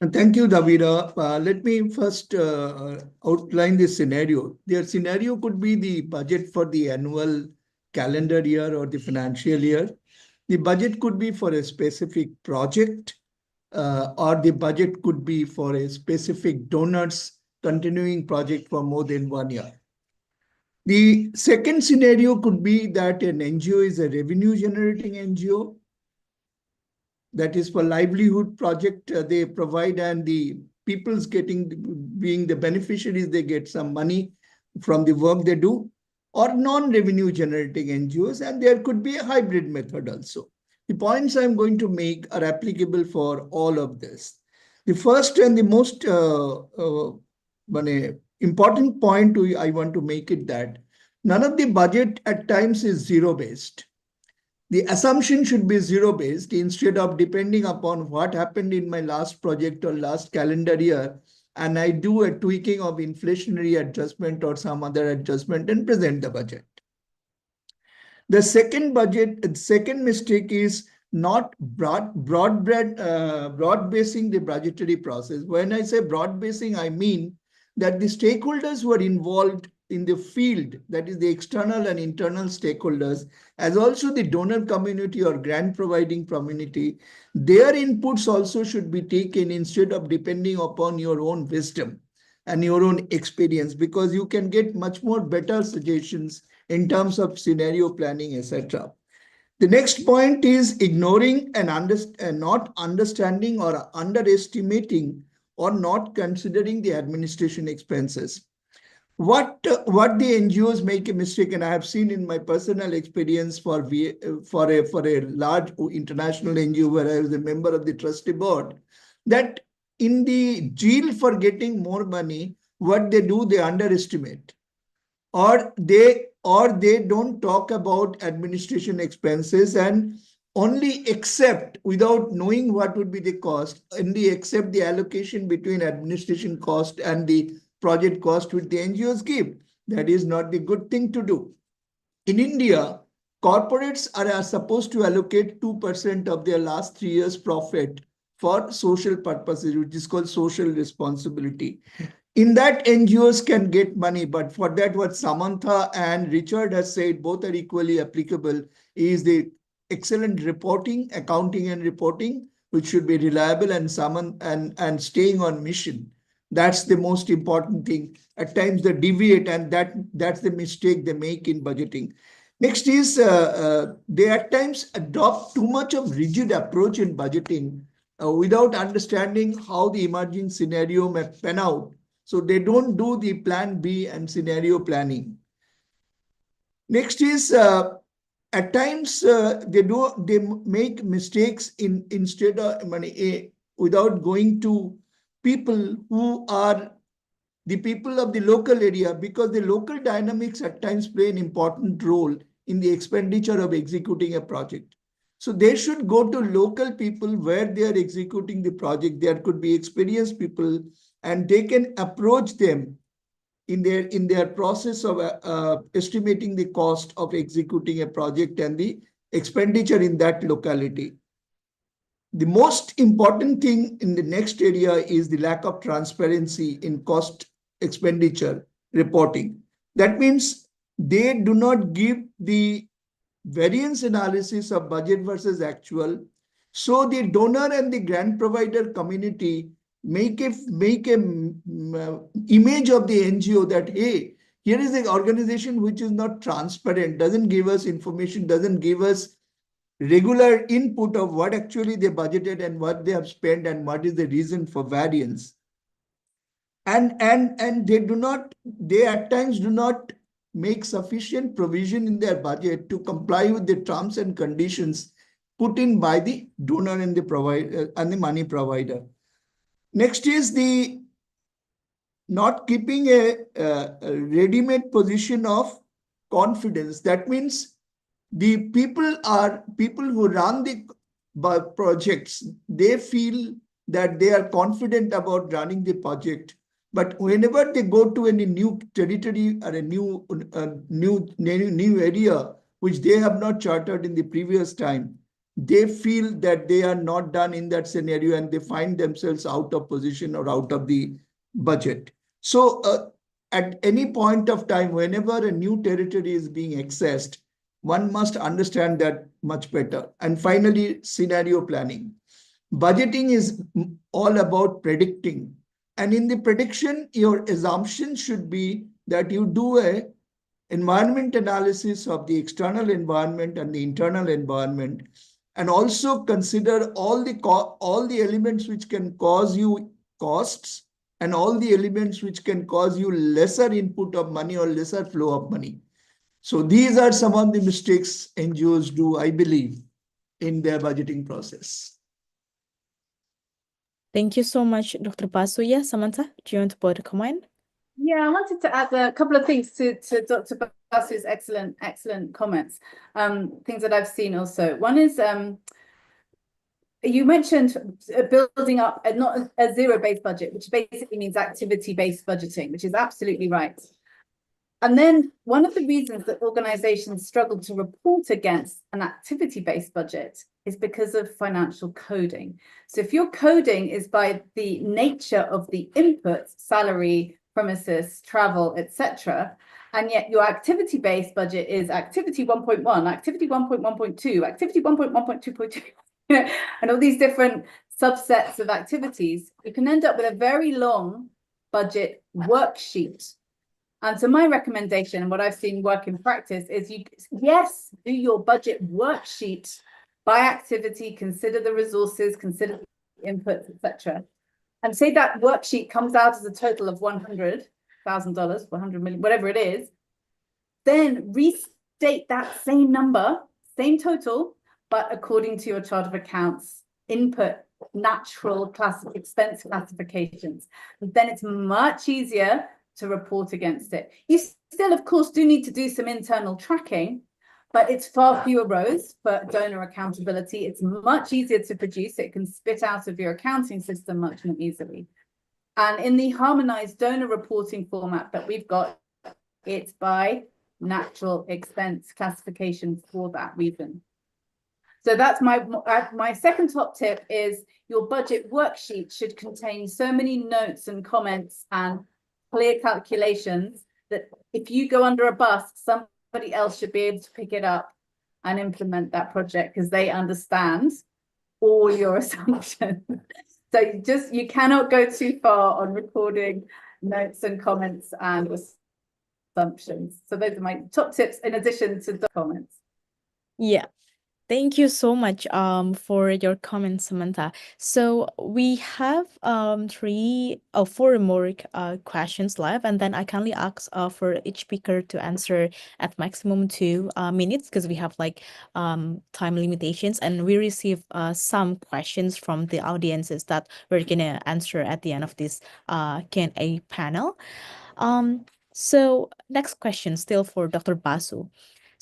[SPEAKER 3] And thank you, Davida. Let me first outline the scenario. Their scenario could be the budget for the annual calendar year or the financial year. The budget could be for a specific project, or the budget could be for a specific donor's continuing project for more than 1 year. The second scenario could be that an NGO is a revenue generating NGO. That is for livelihood project they provide, and the people's being the beneficiaries, they get some money from the work they do. or non-revenue generating NGOs, and there could be a hybrid method also. The points I'm going to make are applicable for all of this. The first and the most important point I want to make it that none of the budget at times is zero-based. The assumption should be zero-based instead of depending upon what happened in my last project or last calendar year, and I do a tweaking of inflationary adjustment or some other adjustment and present the budget. The second mistake is not broad-basing the budgetary process. When I say broad-basing, I mean that the stakeholders who are involved in the field, that is the external and internal stakeholders, as also the donor community or grant providing community, their inputs also should be taken instead of depending upon your own wisdom and your own experience, because you can get much more better suggestions in terms of scenario planning, etc. The next point is ignoring and not understanding or underestimating or not considering the administration expenses. What the NGOs make a mistake, and I have seen in my personal experience for a large international NGO where I was a member of the trustee board, that in the zeal for getting more money, what they do, they underestimate, or they don't talk about administration expenses and only accept without knowing what would be the cost, and they accept the allocation between administration cost and the project cost which the NGOs give. That is not the good thing to do. In India, corporates are supposed to allocate 2% of their last 3 years' profit for social purposes, which is called social responsibility. In that, NGOs can get money, but for that, what Samantha and Richard has said, both are equally applicable, is the excellent reporting, accounting and reporting, which should be reliable and staying on mission. That's the most important thing. At times they deviate, and that's the mistake they make in budgeting. Next is they at times adopt too much of rigid approach in budgeting without understanding how the emerging scenario may pan out. So they don't do the plan B and scenario planning. Next is at times they make mistakes instead of money without going to people who are the people of the local area, because the local dynamics at times play an important role in the expenditure of executing a project. So they should go to local people where they are executing the project. There could be experienced people, and they can approach them in their process of estimating the cost of executing a project and the expenditure in that locality. The most important thing in the next area is the lack of transparency in cost expenditure reporting. That means they do not give the variance analysis of budget versus actual. So the donor and the grant provider community make a image of the NGO that, hey, here is an organization which is not transparent, doesn't give us information, doesn't give us regular input of what actually they budgeted and what they have spent and what is the reason for variance. And they at times do not make sufficient provision in their budget to comply with the terms and conditions put in by the donor and the provider and the money provider. Next is the not keeping a ready-made position of confidence. That means the people who run the projects, they feel that they are confident about running the project. But whenever they go to any new territory or a new area, which they have not chartered in the previous time, they feel that they are not done in that scenario, and they find themselves out of position or out of the budget. So at any point of time, whenever a new territory is being accessed, one must understand that much better. And finally, scenario planning. Budgeting is all about predicting. And in the prediction, your assumption should be that you do a environment analysis of the external environment and the internal environment, and also consider all the elements which can cause you costs and all the elements which can cause you lesser input of money or lesser flow of money. So these are some of the mistakes NGOs do, I believe, in their budgeting process.
[SPEAKER 1] Thank you so much, Dr. Basu. Yeah, Samantha, do you want to put a comment?
[SPEAKER 4] Yeah, I wanted to add a couple of things to Dr. Basu's excellent comments. Things that I've seen also. One is you mentioned building up not a zero-based budget, which basically means activity-based budgeting, which is absolutely right. And then one of the reasons that organizations struggle to report against an activity-based budget is because of financial coding. So if your coding is by the nature of the inputs, salary, premises, travel, etc., and yet your activity-based budget is activity 1.1, activity 1.1.2, activity 1.1.2.2, and all these different subsets of activities, you can end up with a very long budget worksheet. And so my recommendation, and what I've seen work in practice, is do your budget worksheet by activity, consider the resources, consider the inputs, etc. And say that worksheet comes out as a total of $100,000, 100 million, whatever it is, then restate that same number, same total, but according to your chart of accounts, input, natural expense classifications. And then it's much easier to report against it. You still, of course, do need to do some internal tracking, but it's far fewer rows for donor accountability. It's much easier to produce. It can spit out of your accounting system much more easily. And in the harmonized donor reporting format that we've got, it's by natural expense classification for that reason. So that's my second top tip is your budget worksheet should contain so many notes and comments and clear calculations that if you go under a bus, somebody else should be able to pick it up and implement that project because they understand all your assumptions. So you cannot go too far on recording notes and comments and assumptions. So those are my top tips in addition to the comments.
[SPEAKER 1] Yeah. Thank you so much for your comments, Samantha. So we have 4 more questions left, and then I kindly ask for each speaker to answer at maximum 2 minutes because we have like time limitations, and we receive some questions from the audiences that we're gonna answer at the end of this Q&A panel. So next question, still for Dr. Basu.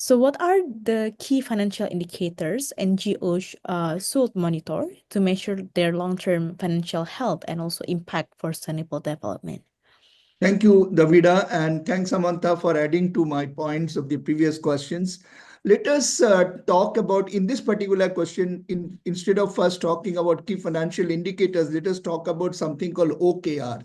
[SPEAKER 1] So what are the key financial indicators NGOs should monitor to measure their long-term financial health and also impact for sustainable development?
[SPEAKER 3] Thank you, Davida, and thanks, Samantha, for adding to my points of the previous questions. Let us talk about, in this particular question, instead of first talking about key financial indicators, let us talk about something called OKR.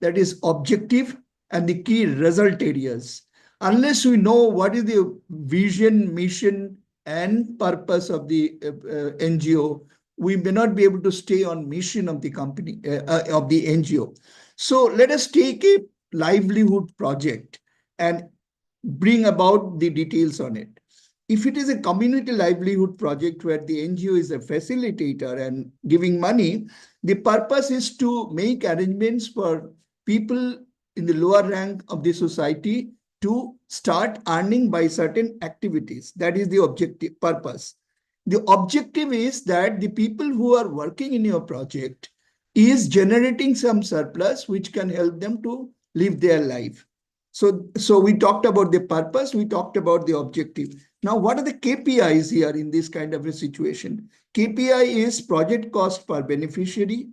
[SPEAKER 3] That is objective and the key result areas. Unless we know what is the vision, mission, and purpose of the NGO, we may not be able to stay on mission of the company, of the NGO. So let us take a livelihood project and bring about the details on it. If it is a community livelihood project where the NGO is a facilitator and giving money, the purpose is to make arrangements for people in the lower rank of the society to start earning by certain activities. That is the objective purpose. The objective is that the people who are working in your project is generating some surplus which can help them to live their life. So we talked about the purpose, we talked about the objective. Now, what are the KPIs here in this kind of a situation? KPI is project cost per beneficiary,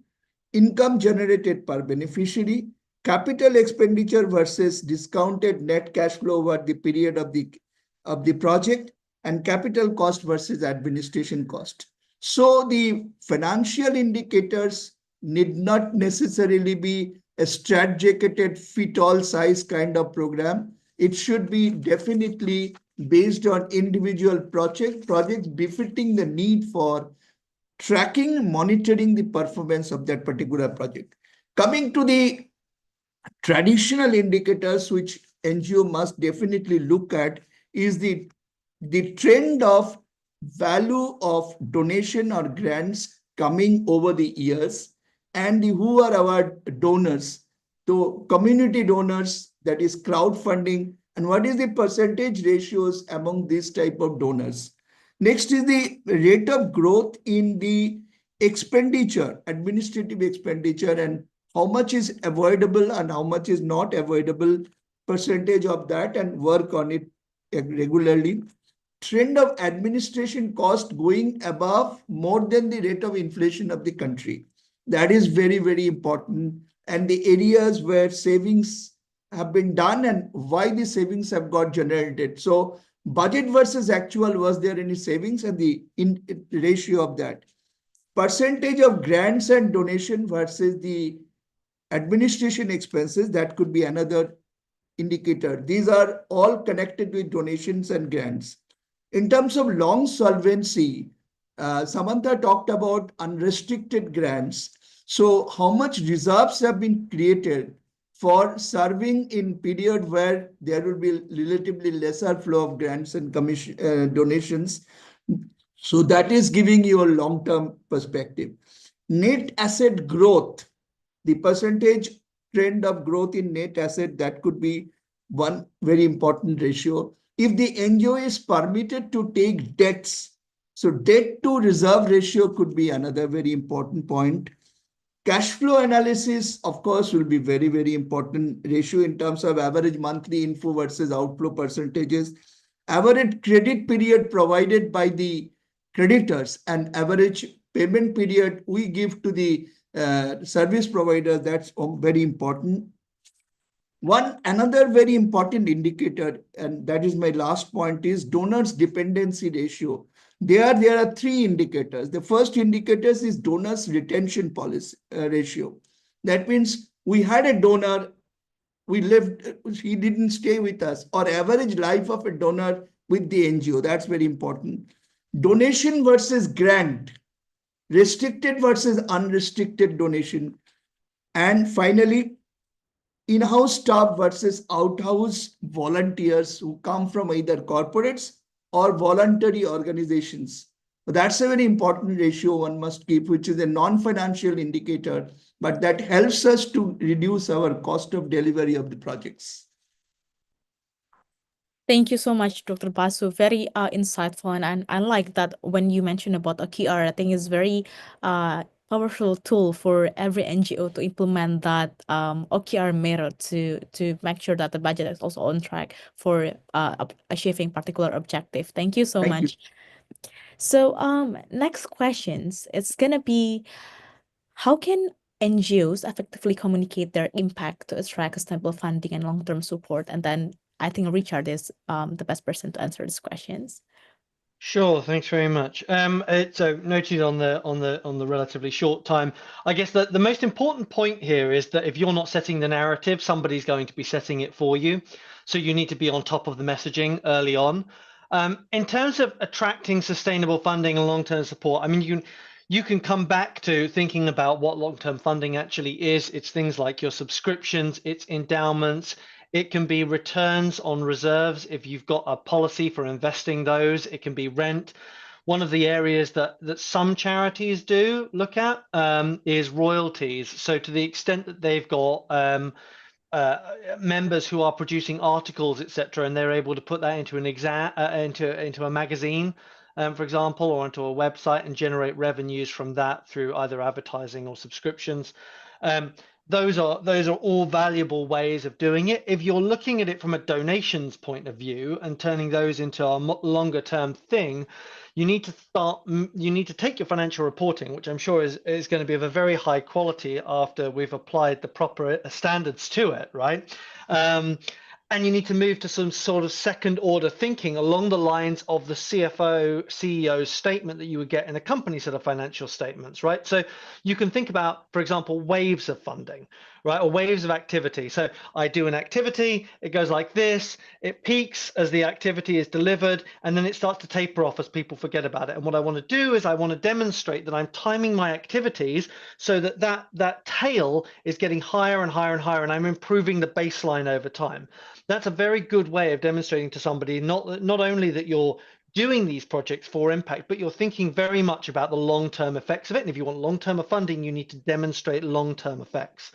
[SPEAKER 3] income generated per beneficiary, capital expenditure versus discounted net cash flow over the period of the project, and capital cost versus administration cost. So the financial indicators need not necessarily be a straitjacketed fit-all size kind of program. It should be definitely based on individual projects befitting the need for tracking, monitoring the performance of that particular project. Coming to the traditional indicators which NGO must definitely look at is the trend of value of donation or grants coming over the years, and who are our donors. So community donors, that is crowdfunding, and what is the percentage ratios among these type of donors. Next is the rate of growth in the expenditure, administrative expenditure, and how much is avoidable and how much is not avoidable, percentage of that, and work on it regularly. Trend of administration cost going above more than the rate of inflation of the country. That is very, very important. And the areas where savings have been done and why the savings have got generated. So budget versus actual, was there any savings, and the ratio of that. Percentage of grants and donation versus the administration expenses, that could be another indicator. These are all connected with donations and grants. In terms of long solvency, Samantha talked about unrestricted grants. So how much reserves have been created for serving in period where there will be relatively lesser flow of grants and donations. So that is giving you a long-term perspective. Net asset growth, the percentage trend of growth in net asset, that could be one very important ratio. If the NGO is permitted to take debts, so debt to reserve ratio could be another very important point. Cash flow analysis, of course, will be very, very important ratio in terms of average monthly inflow versus outflow percentages. Average credit period provided by the creditors and average payment period we give to the service providers, that's very important. Another very important indicator, and that is my last point, is donors dependency ratio. There are three indicators. The first indicator is donors retention policy ratio. That means we had a donor, we lived, he didn't stay with us, or average life of a donor with the NGO. That's very important. Donation versus grant, restricted versus unrestricted donation. And finally, in-house staff versus out-house volunteers who come from either corporates or voluntary organizations. That's a very important ratio one must keep, which is a non-financial indicator, but that helps us to reduce our cost of delivery of the projects.
[SPEAKER 1] Thank you so much, Dr. Basu. Very insightful, and I like that when you mentioned about OKR. I think it's very powerful tool for every NGO to implement that OKR method to make sure that the budget is also on track for achieving particular objective. Thank you so much. So next questions, it's gonna be, how can NGOs effectively communicate their impact to attract sustainable funding and long-term support? And then I think Richard is the best person to answer these questions.
[SPEAKER 5] Sure, thanks very much. So noted on the relatively short time, I guess that the most important point here is that if you're not setting the narrative, somebody's going to be setting it for you. So you need to be on top of the messaging early on. In terms of attracting sustainable funding and long-term support, I mean, you can come back to thinking about what long-term funding actually is. It's things like your subscriptions, it's endowments, it can be returns on reserves if you've got a policy for investing those. It can be rent. One of the areas that some charities do look at is royalties. So to the extent that they've got members who are producing articles, etc., and they're able to put that into an into a magazine, for example, or onto a website and generate revenues from that through either advertising or subscriptions. Those are all valuable ways of doing it. If you're looking at it from a donations point of view and turning those into a longer term thing, you need to take your financial reporting, which I'm sure is going to be of a very high quality after we've applied the proper standards to it, right? And you need to move to some sort of second order thinking along the lines of the CFO, CEO's statement that you would get in a company set of financial statements, right? So you can think about, for example, waves of funding, right? Or waves of activity. So I do an activity, it goes like this, it peaks as the activity is delivered, and then it starts to taper off as people forget about it. And what I want to do is I want to demonstrate that I'm timing my activities so that that tail is getting higher and higher and higher, and I'm improving the baseline over time. That's a very good way of demonstrating to somebody not only that you're doing these projects for impact, but you're thinking very much about the long-term effects of it. And if you want long-term funding, you need to demonstrate long-term effects.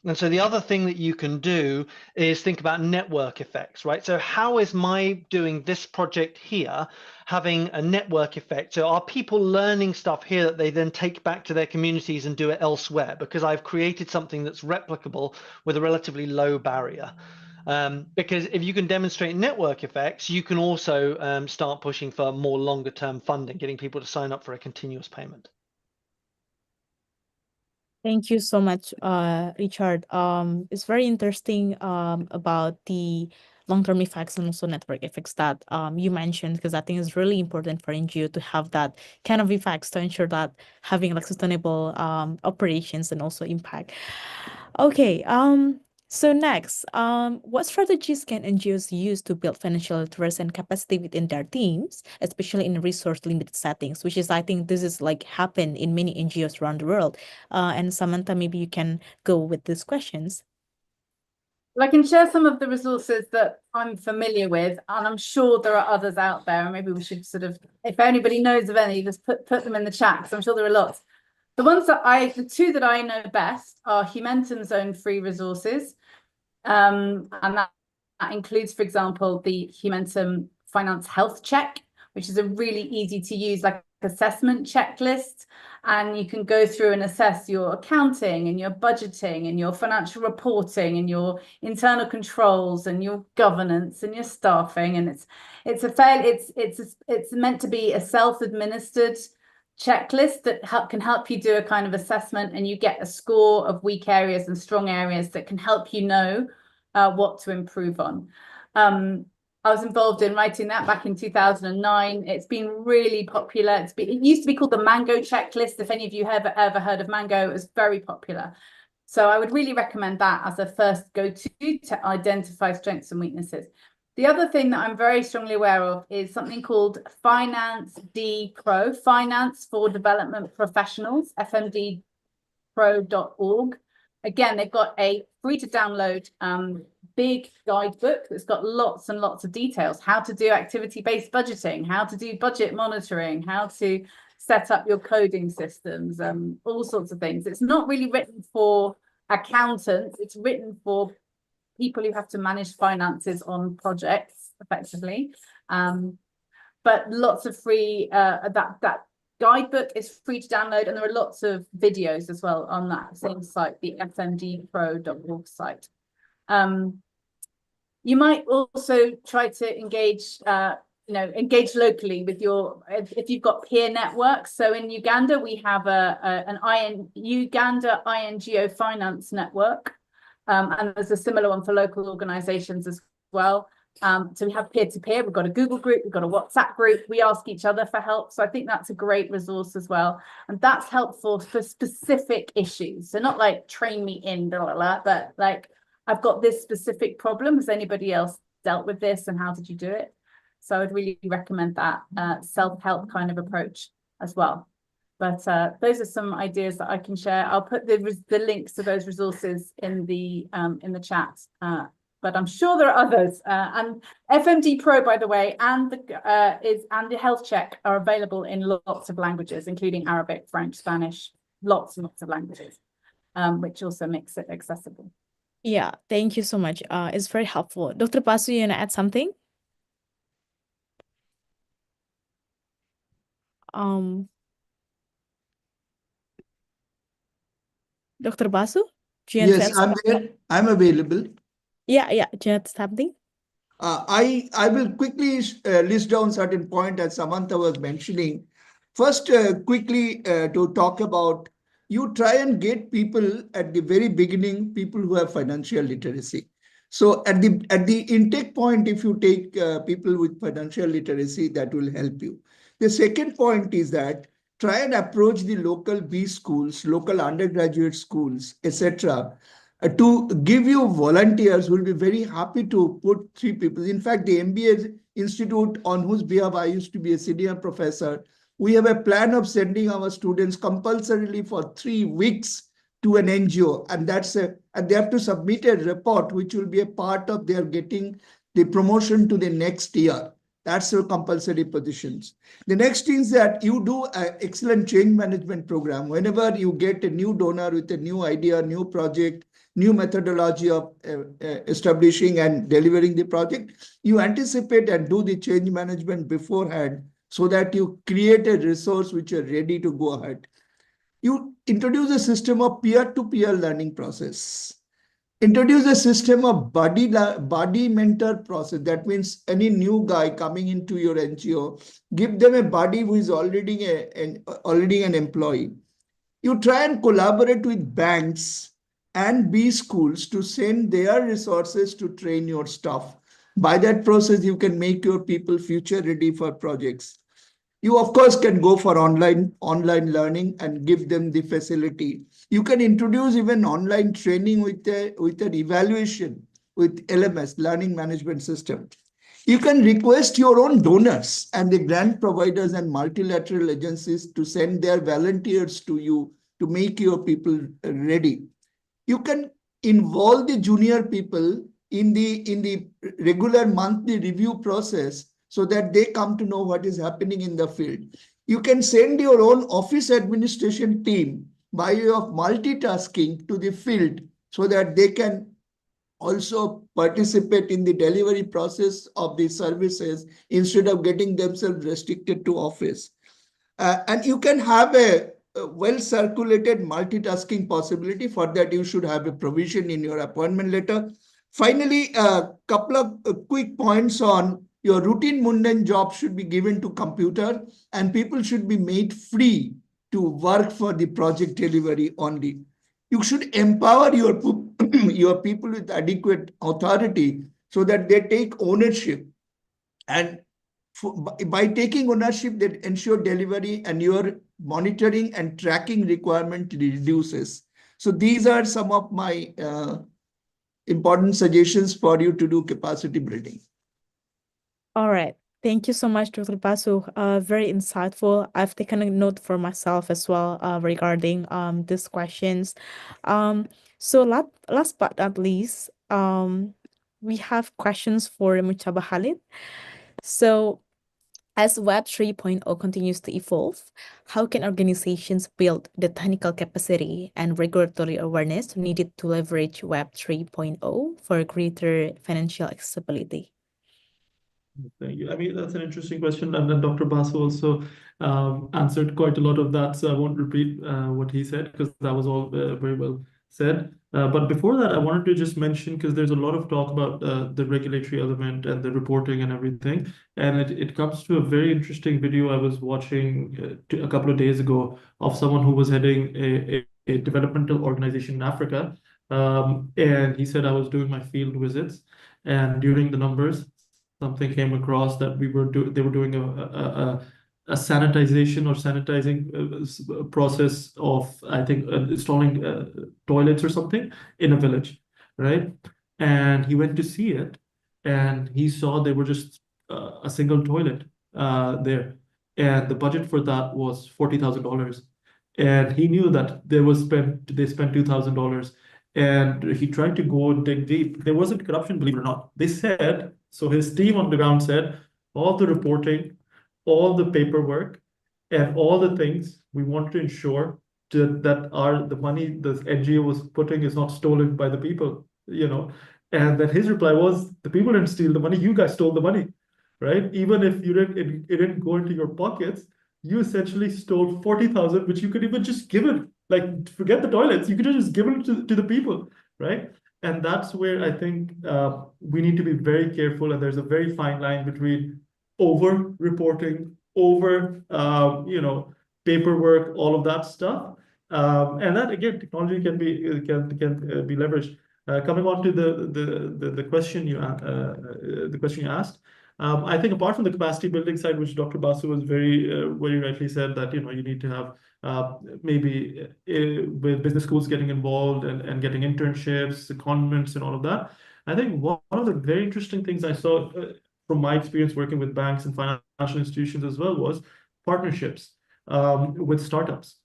[SPEAKER 5] And so the other thing that you can do is think about network effects, right? So how is my doing this project here having a network effect? So are people learning stuff here that they then take back to their communities and do it elsewhere? Because I've created something that's replicable with a relatively low barrier. Because if you can demonstrate network effects, you can also start pushing for more longer term funding, getting people to sign up for a continuous payment.
[SPEAKER 1] Thank you so much, Richard. It's very interesting about the long-term effects and also network effects that you mentioned, because I think it's really important for NGO to have that kind of effects to ensure that having like sustainable operations and also impact. Okay, so next, what strategies can NGOs use to build financial literacy and capacity within their teams, especially in resource-limited settings, which is, I think this is like happen in many NGOs around the world. And Samantha, maybe you can go with these questions.
[SPEAKER 4] Well, I can share some of the resources that I'm familiar with, and I'm sure there are others out there, and maybe we should sort of, if anybody knows of any, just put them in the chat, because I'm sure there are lots. The two that I know best are Humentum's own free resources, and that includes, for example, the Humentum Finance Health Check, which is a really easy to use like assessment checklist, and you can go through and assess your accounting and your budgeting and your financial reporting and your internal controls and your governance and your staffing. And it's meant to be a self-administered checklist that can help you do a kind of assessment, and you get a score of weak areas and strong areas that can help you know what to improve on. I was involved in writing that back in 2009. It's been really popular. It used to be called the Mango checklist. If any of you have ever heard of Mango, it was very popular. So I would really recommend that as a first go-to to identify strengths and weaknesses. The other thing that I'm very strongly aware of is something called Finance D Pro, Finance for Development Professionals, fmdpro.org. Again, they've got a free to download big guidebook that's got lots and lots of details: how to do activity-based budgeting, how to do budget monitoring, how to set up your coding systems, all sorts of things. It's not really written for accountants, it's written for people who have to manage finances on projects effectively. But lots of free, that guidebook is free to download, and there are lots of videos as well on that same site, the fmdpro.org site. You might also try to engage locally with if you've got peer networks. So in Uganda, we have an Uganda INGO finance network, and there's a similar one for local organizations as well. So we have peer-to-peer, we've got a Google group, we've got a WhatsApp group, we ask each other for help. So I think that's a great resource as well. And that's helpful for specific issues. So not like train me in, blah, blah, blah, but like, I've got this specific problem. Has anybody else dealt with this, and how did you do it? So I would really recommend that self-help kind of approach as well. But those are some ideas that I can share. I'll put the links to those resources in the chat. But I'm sure there are others. And FMD Pro, by the way, and the health check are available in lots of languages, including Arabic, French, Spanish, lots and lots of languages, which also makes it accessible.
[SPEAKER 1] Yeah, thank you so much. It's very helpful. Dr. Basu, you want to add something? Dr. Basu?
[SPEAKER 3] Yes, I'm there. I'm available.
[SPEAKER 1] Yeah, do you have something?
[SPEAKER 3] I will quickly list down certain points as Samantha was mentioning. First, quickly to talk about, you try and get people at the very beginning, people who have financial literacy. So at the intake point, if you take people with financial literacy, that will help you. The second point is that try and approach the local B schools, local undergraduate schools, etc., to give you volunteers who will be very happy to put 3 people. In fact, the MBA Institute, on whose behalf I used to be a senior professor, we have a plan of sending our students compulsorily for 3 weeks to an NGO, and and they have to submit a report which will be a part of their getting the promotion to the next year. That's your compulsory positions. The next thing is that you do an excellent change management program. Whenever you get a new donor with a new idea, new project, new methodology of establishing and delivering the project, you anticipate and do the change management beforehand so that you create a resource which are ready to go ahead. You introduce a system of peer-to-peer learning process. Introduce a system of buddy mentor process. That means any new guy coming into your NGO, give them a buddy who is already an employee. You try and collaborate with banks and B schools to send their resources to train your staff. By that process, you can make your people future ready for projects. You, of course, can go for online learning and give them the facility. You can introduce even online training with an evaluation with LMS, Learning Management System. You can request your own donors and the grant providers and multilateral agencies to send their volunteers to you to make your people ready. You can involve the junior people in the regular monthly review process so that they come to know what is happening in the field. You can send your own office administration team by way of multitasking to the field so that they can also participate in the delivery process of the services instead of getting themselves restricted to office. And you can have a well-circulated multitasking possibility. For that, you should have a provision in your appointment letter. Finally, a couple of quick points on your routine mundane job should be given to computer and people should be made free to work for the project delivery only. You should empower your people with adequate authority so that they take ownership. And by taking ownership, that ensure delivery and your monitoring and tracking requirement reduces. So these are some of my important suggestions for you to do capacity building.
[SPEAKER 1] All right. Thank you so much, Dr. Basu. Very insightful. I've taken a note for myself as well regarding these questions. So last but not least, we have questions for Muchaba Khalid. So as Web 3.0 continues to evolve, how can organizations build the technical capacity and regulatory awareness needed to leverage Web 3.0 for greater financial accessibility?
[SPEAKER 6] Thank you. I mean, that's an interesting question. And then Dr. Basu also answered quite a lot of that. So I won't repeat what he said because that was all very well said. But before that, I wanted to just mention, because there's a lot of talk about the regulatory element and the reporting and everything. And it comes to a very interesting video I was watching a couple of days ago of someone who was heading a developmental organization in Africa. And he said, I was doing my field visits, and during the numbers, something came across that they were doing a sanitization or sanitizing process of, I think, installing toilets or something in a village, right? And he went to see it, and he saw they were just a single toilet there, and the budget for that was $40,000, and he knew that they spent $2,000. And he tried to go and dig deep. There wasn't corruption, believe it or not. They said, so his team on the ground said, all the reporting, all the paperwork, and all the things we want to ensure that the money the NGO was putting is not stolen by the people, And then his reply was, the people didn't steal the money, you guys stole the money, right? Even if it didn't go into your pockets, you essentially stole 40,000, which you could even just give it. Like, forget the toilets, you could just give it to the people, right? And that's where I think we need to be very careful. And there's a very fine line between over-reporting, paperwork, all of that stuff. And that, again, technology can be leveraged. Coming on to the question you asked. I think apart from the capacity building side, which Dr. Basu was very rightly said, that you need to have maybe with business schools getting involved and getting internships, secondments, and all of that. I think one of the very interesting things I saw from my experience working with banks and financial institutions as well was partnerships with startups.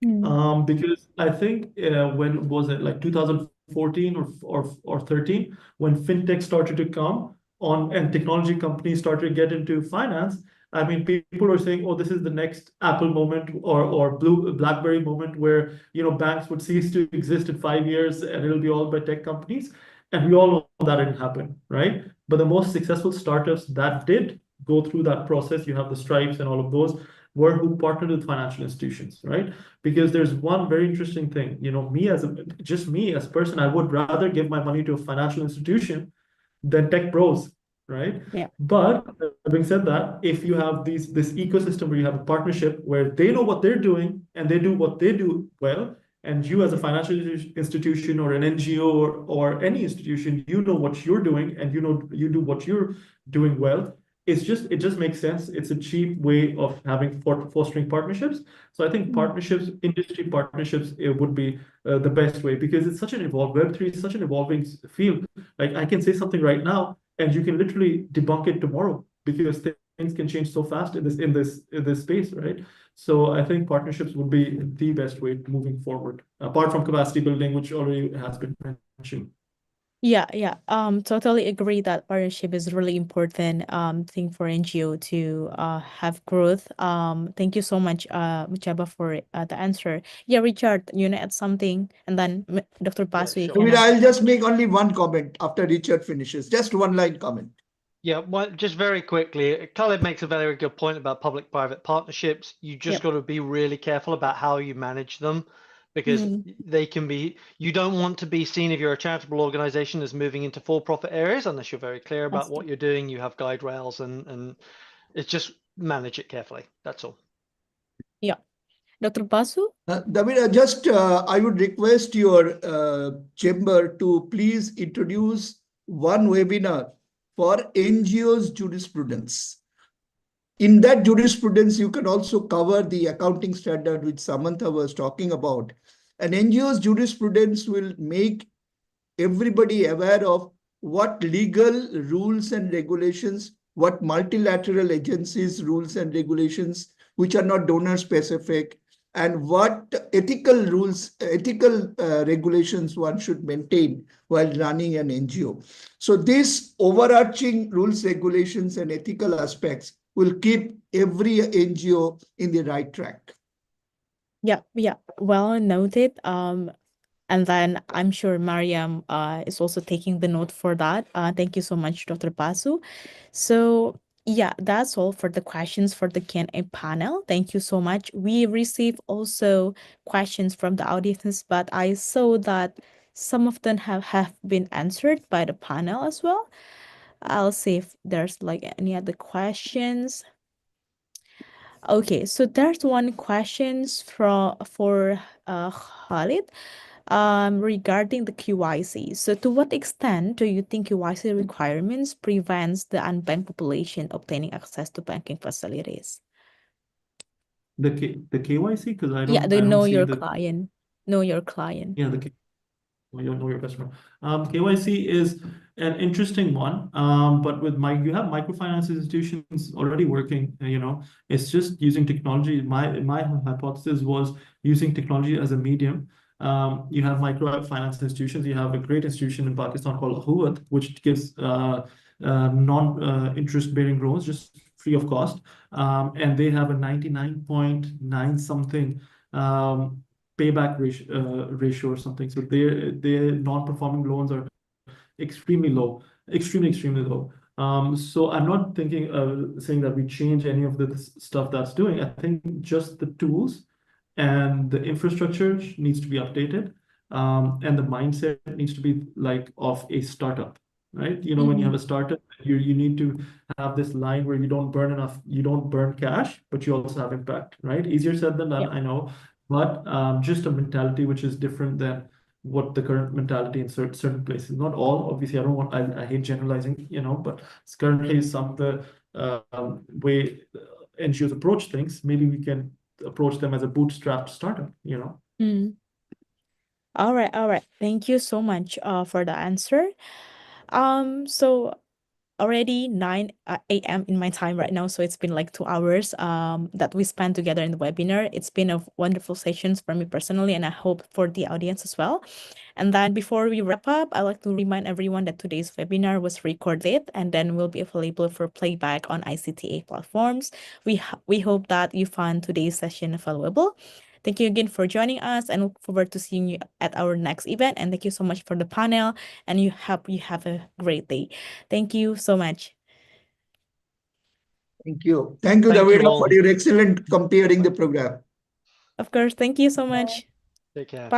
[SPEAKER 6] Because I think when was it, like 2014 or 13, when fintech started to come, and technology companies started to get into finance, I mean, people are saying, oh, this is the next Apple moment or BlackBerry moment where, banks would cease to exist in 5 years and it'll be all by tech companies. And we all know that didn't happen, right? But the most successful startups that did go through that process, you have the Stripes and all of those, were who partnered with financial institutions, right? Because there's one very interesting thing, me as a person, I would rather give my money to a financial institution than tech pros, right?
[SPEAKER 1] Yeah.
[SPEAKER 6] But having said that, if you have this ecosystem where you have a partnership where they know what they're doing and they do what they do well, and you as a financial institution or an NGO or any institution, you know what you're doing and you do what you're doing well. It just makes sense. It's a cheap way of fostering partnerships. So I think partnerships, industry partnerships, it would be the best way, because it's such an Web3 is such an evolving field. Like, I can say something right now and you can literally debunk it tomorrow, because things can change so fast in this space, right? So I think partnerships would be the best way moving forward, apart from capacity building, which already has been mentioned.
[SPEAKER 1] Yeah, totally agree that partnership is really important thing for NGO to have growth. Thank you so much, Muchaba, for the answer. Yeah, Richard, you know, add something, and then Dr. Basu, you
[SPEAKER 5] sure.
[SPEAKER 1] can
[SPEAKER 3] Naveen,
[SPEAKER 1] add.
[SPEAKER 3] I'll just make only one comment after Richard finishes. Just one line comment.
[SPEAKER 5] Yeah, well, just very quickly, Khaled makes a very good point about public-private partnerships. You just
[SPEAKER 1] Yep.
[SPEAKER 5] got to be really careful about how you manage them, because they can be, you don't want to be seen, if you're a charitable organization, as moving into for-profit areas unless you're very clear about what you're doing. You have guide rails, and it's just manage it carefully. That's all.
[SPEAKER 1] Yeah. Dr. Basu?
[SPEAKER 3] David, just I would request your chamber to please introduce one webinar for NGOs jurisprudence. In that jurisprudence, you can also cover the accounting standard which Samantha was talking about. And NGOs jurisprudence will make everybody aware of what legal rules and regulations, what multilateral agencies rules and regulations, which are not donor specific, and what ethical rules, ethical regulations one should maintain while running an NGO. So these overarching rules, regulations, and ethical aspects will keep every NGO in the right track.
[SPEAKER 1] Yeah, well noted. And then I'm sure Mariam is also taking the note for that. Thank you so much, Dr. Basu. So yeah, that's all for the questions for the Q&A panel. Thank you so much. We received also questions from the audience, but I saw that some of them have been answered by the panel as well. I'll see if there's like any other questions. Okay, so there's one questions for Khalid regarding the QYC. So to what extent do you think QYC requirements prevents the unbanked population obtaining access to banking facilities?
[SPEAKER 6] The KYC, because I
[SPEAKER 1] Yeah,
[SPEAKER 6] don't
[SPEAKER 1] the know
[SPEAKER 6] see
[SPEAKER 1] your
[SPEAKER 6] the
[SPEAKER 1] client. Know your client.
[SPEAKER 6] yeah the you know your customer. KYC is an interesting one, but you have microfinance institutions already working. It's just using technology. My hypothesis was using technology as a medium. You have microfinance institutions. You have a great institution in Pakistan called Humentum, which gives non-interest bearing loans just free of cost, and they have a 99.9 something payback ratio or something. So their non-performing loans are extremely low, extremely low. So I'm not saying that we change any of the stuff that's doing. I think just the tools and the infrastructure needs to be updated, and the mindset needs to be like of a startup, right? When you have a startup, you need to have this line where you don't burn cash, but you also have impact, right? Easier said than done,
[SPEAKER 1] Yep.
[SPEAKER 6] I know, but just a mentality which is different than what the current mentality in certain places. Not all, obviously. I hate generalizing, but it's currently some of the way NGOs approach things. Maybe we can approach them as a bootstrapped startup.
[SPEAKER 1] All right. Thank you so much for the answer. So already 9 a.m. in my time right now, so it's been like 2 hours that we spent together in the webinar. It's been a wonderful sessions for me personally, and I hope for the audience as well. And then before we wrap up, I'd like to remind everyone that today's webinar was recorded and then will be available for playback on ICTA platforms. We hope that you found today's session valuable. Thank you again for joining us, and look forward to seeing you at our next event. And thank you so much for the panel, and you have a great day. Thank you so much.
[SPEAKER 3] Thank you. Thank you,
[SPEAKER 5] Thank you
[SPEAKER 3] Davida, for
[SPEAKER 5] all.
[SPEAKER 3] your excellent comparing the program.
[SPEAKER 1] Of course, thank you so much.
[SPEAKER 5] Take care.
[SPEAKER 1] Bye.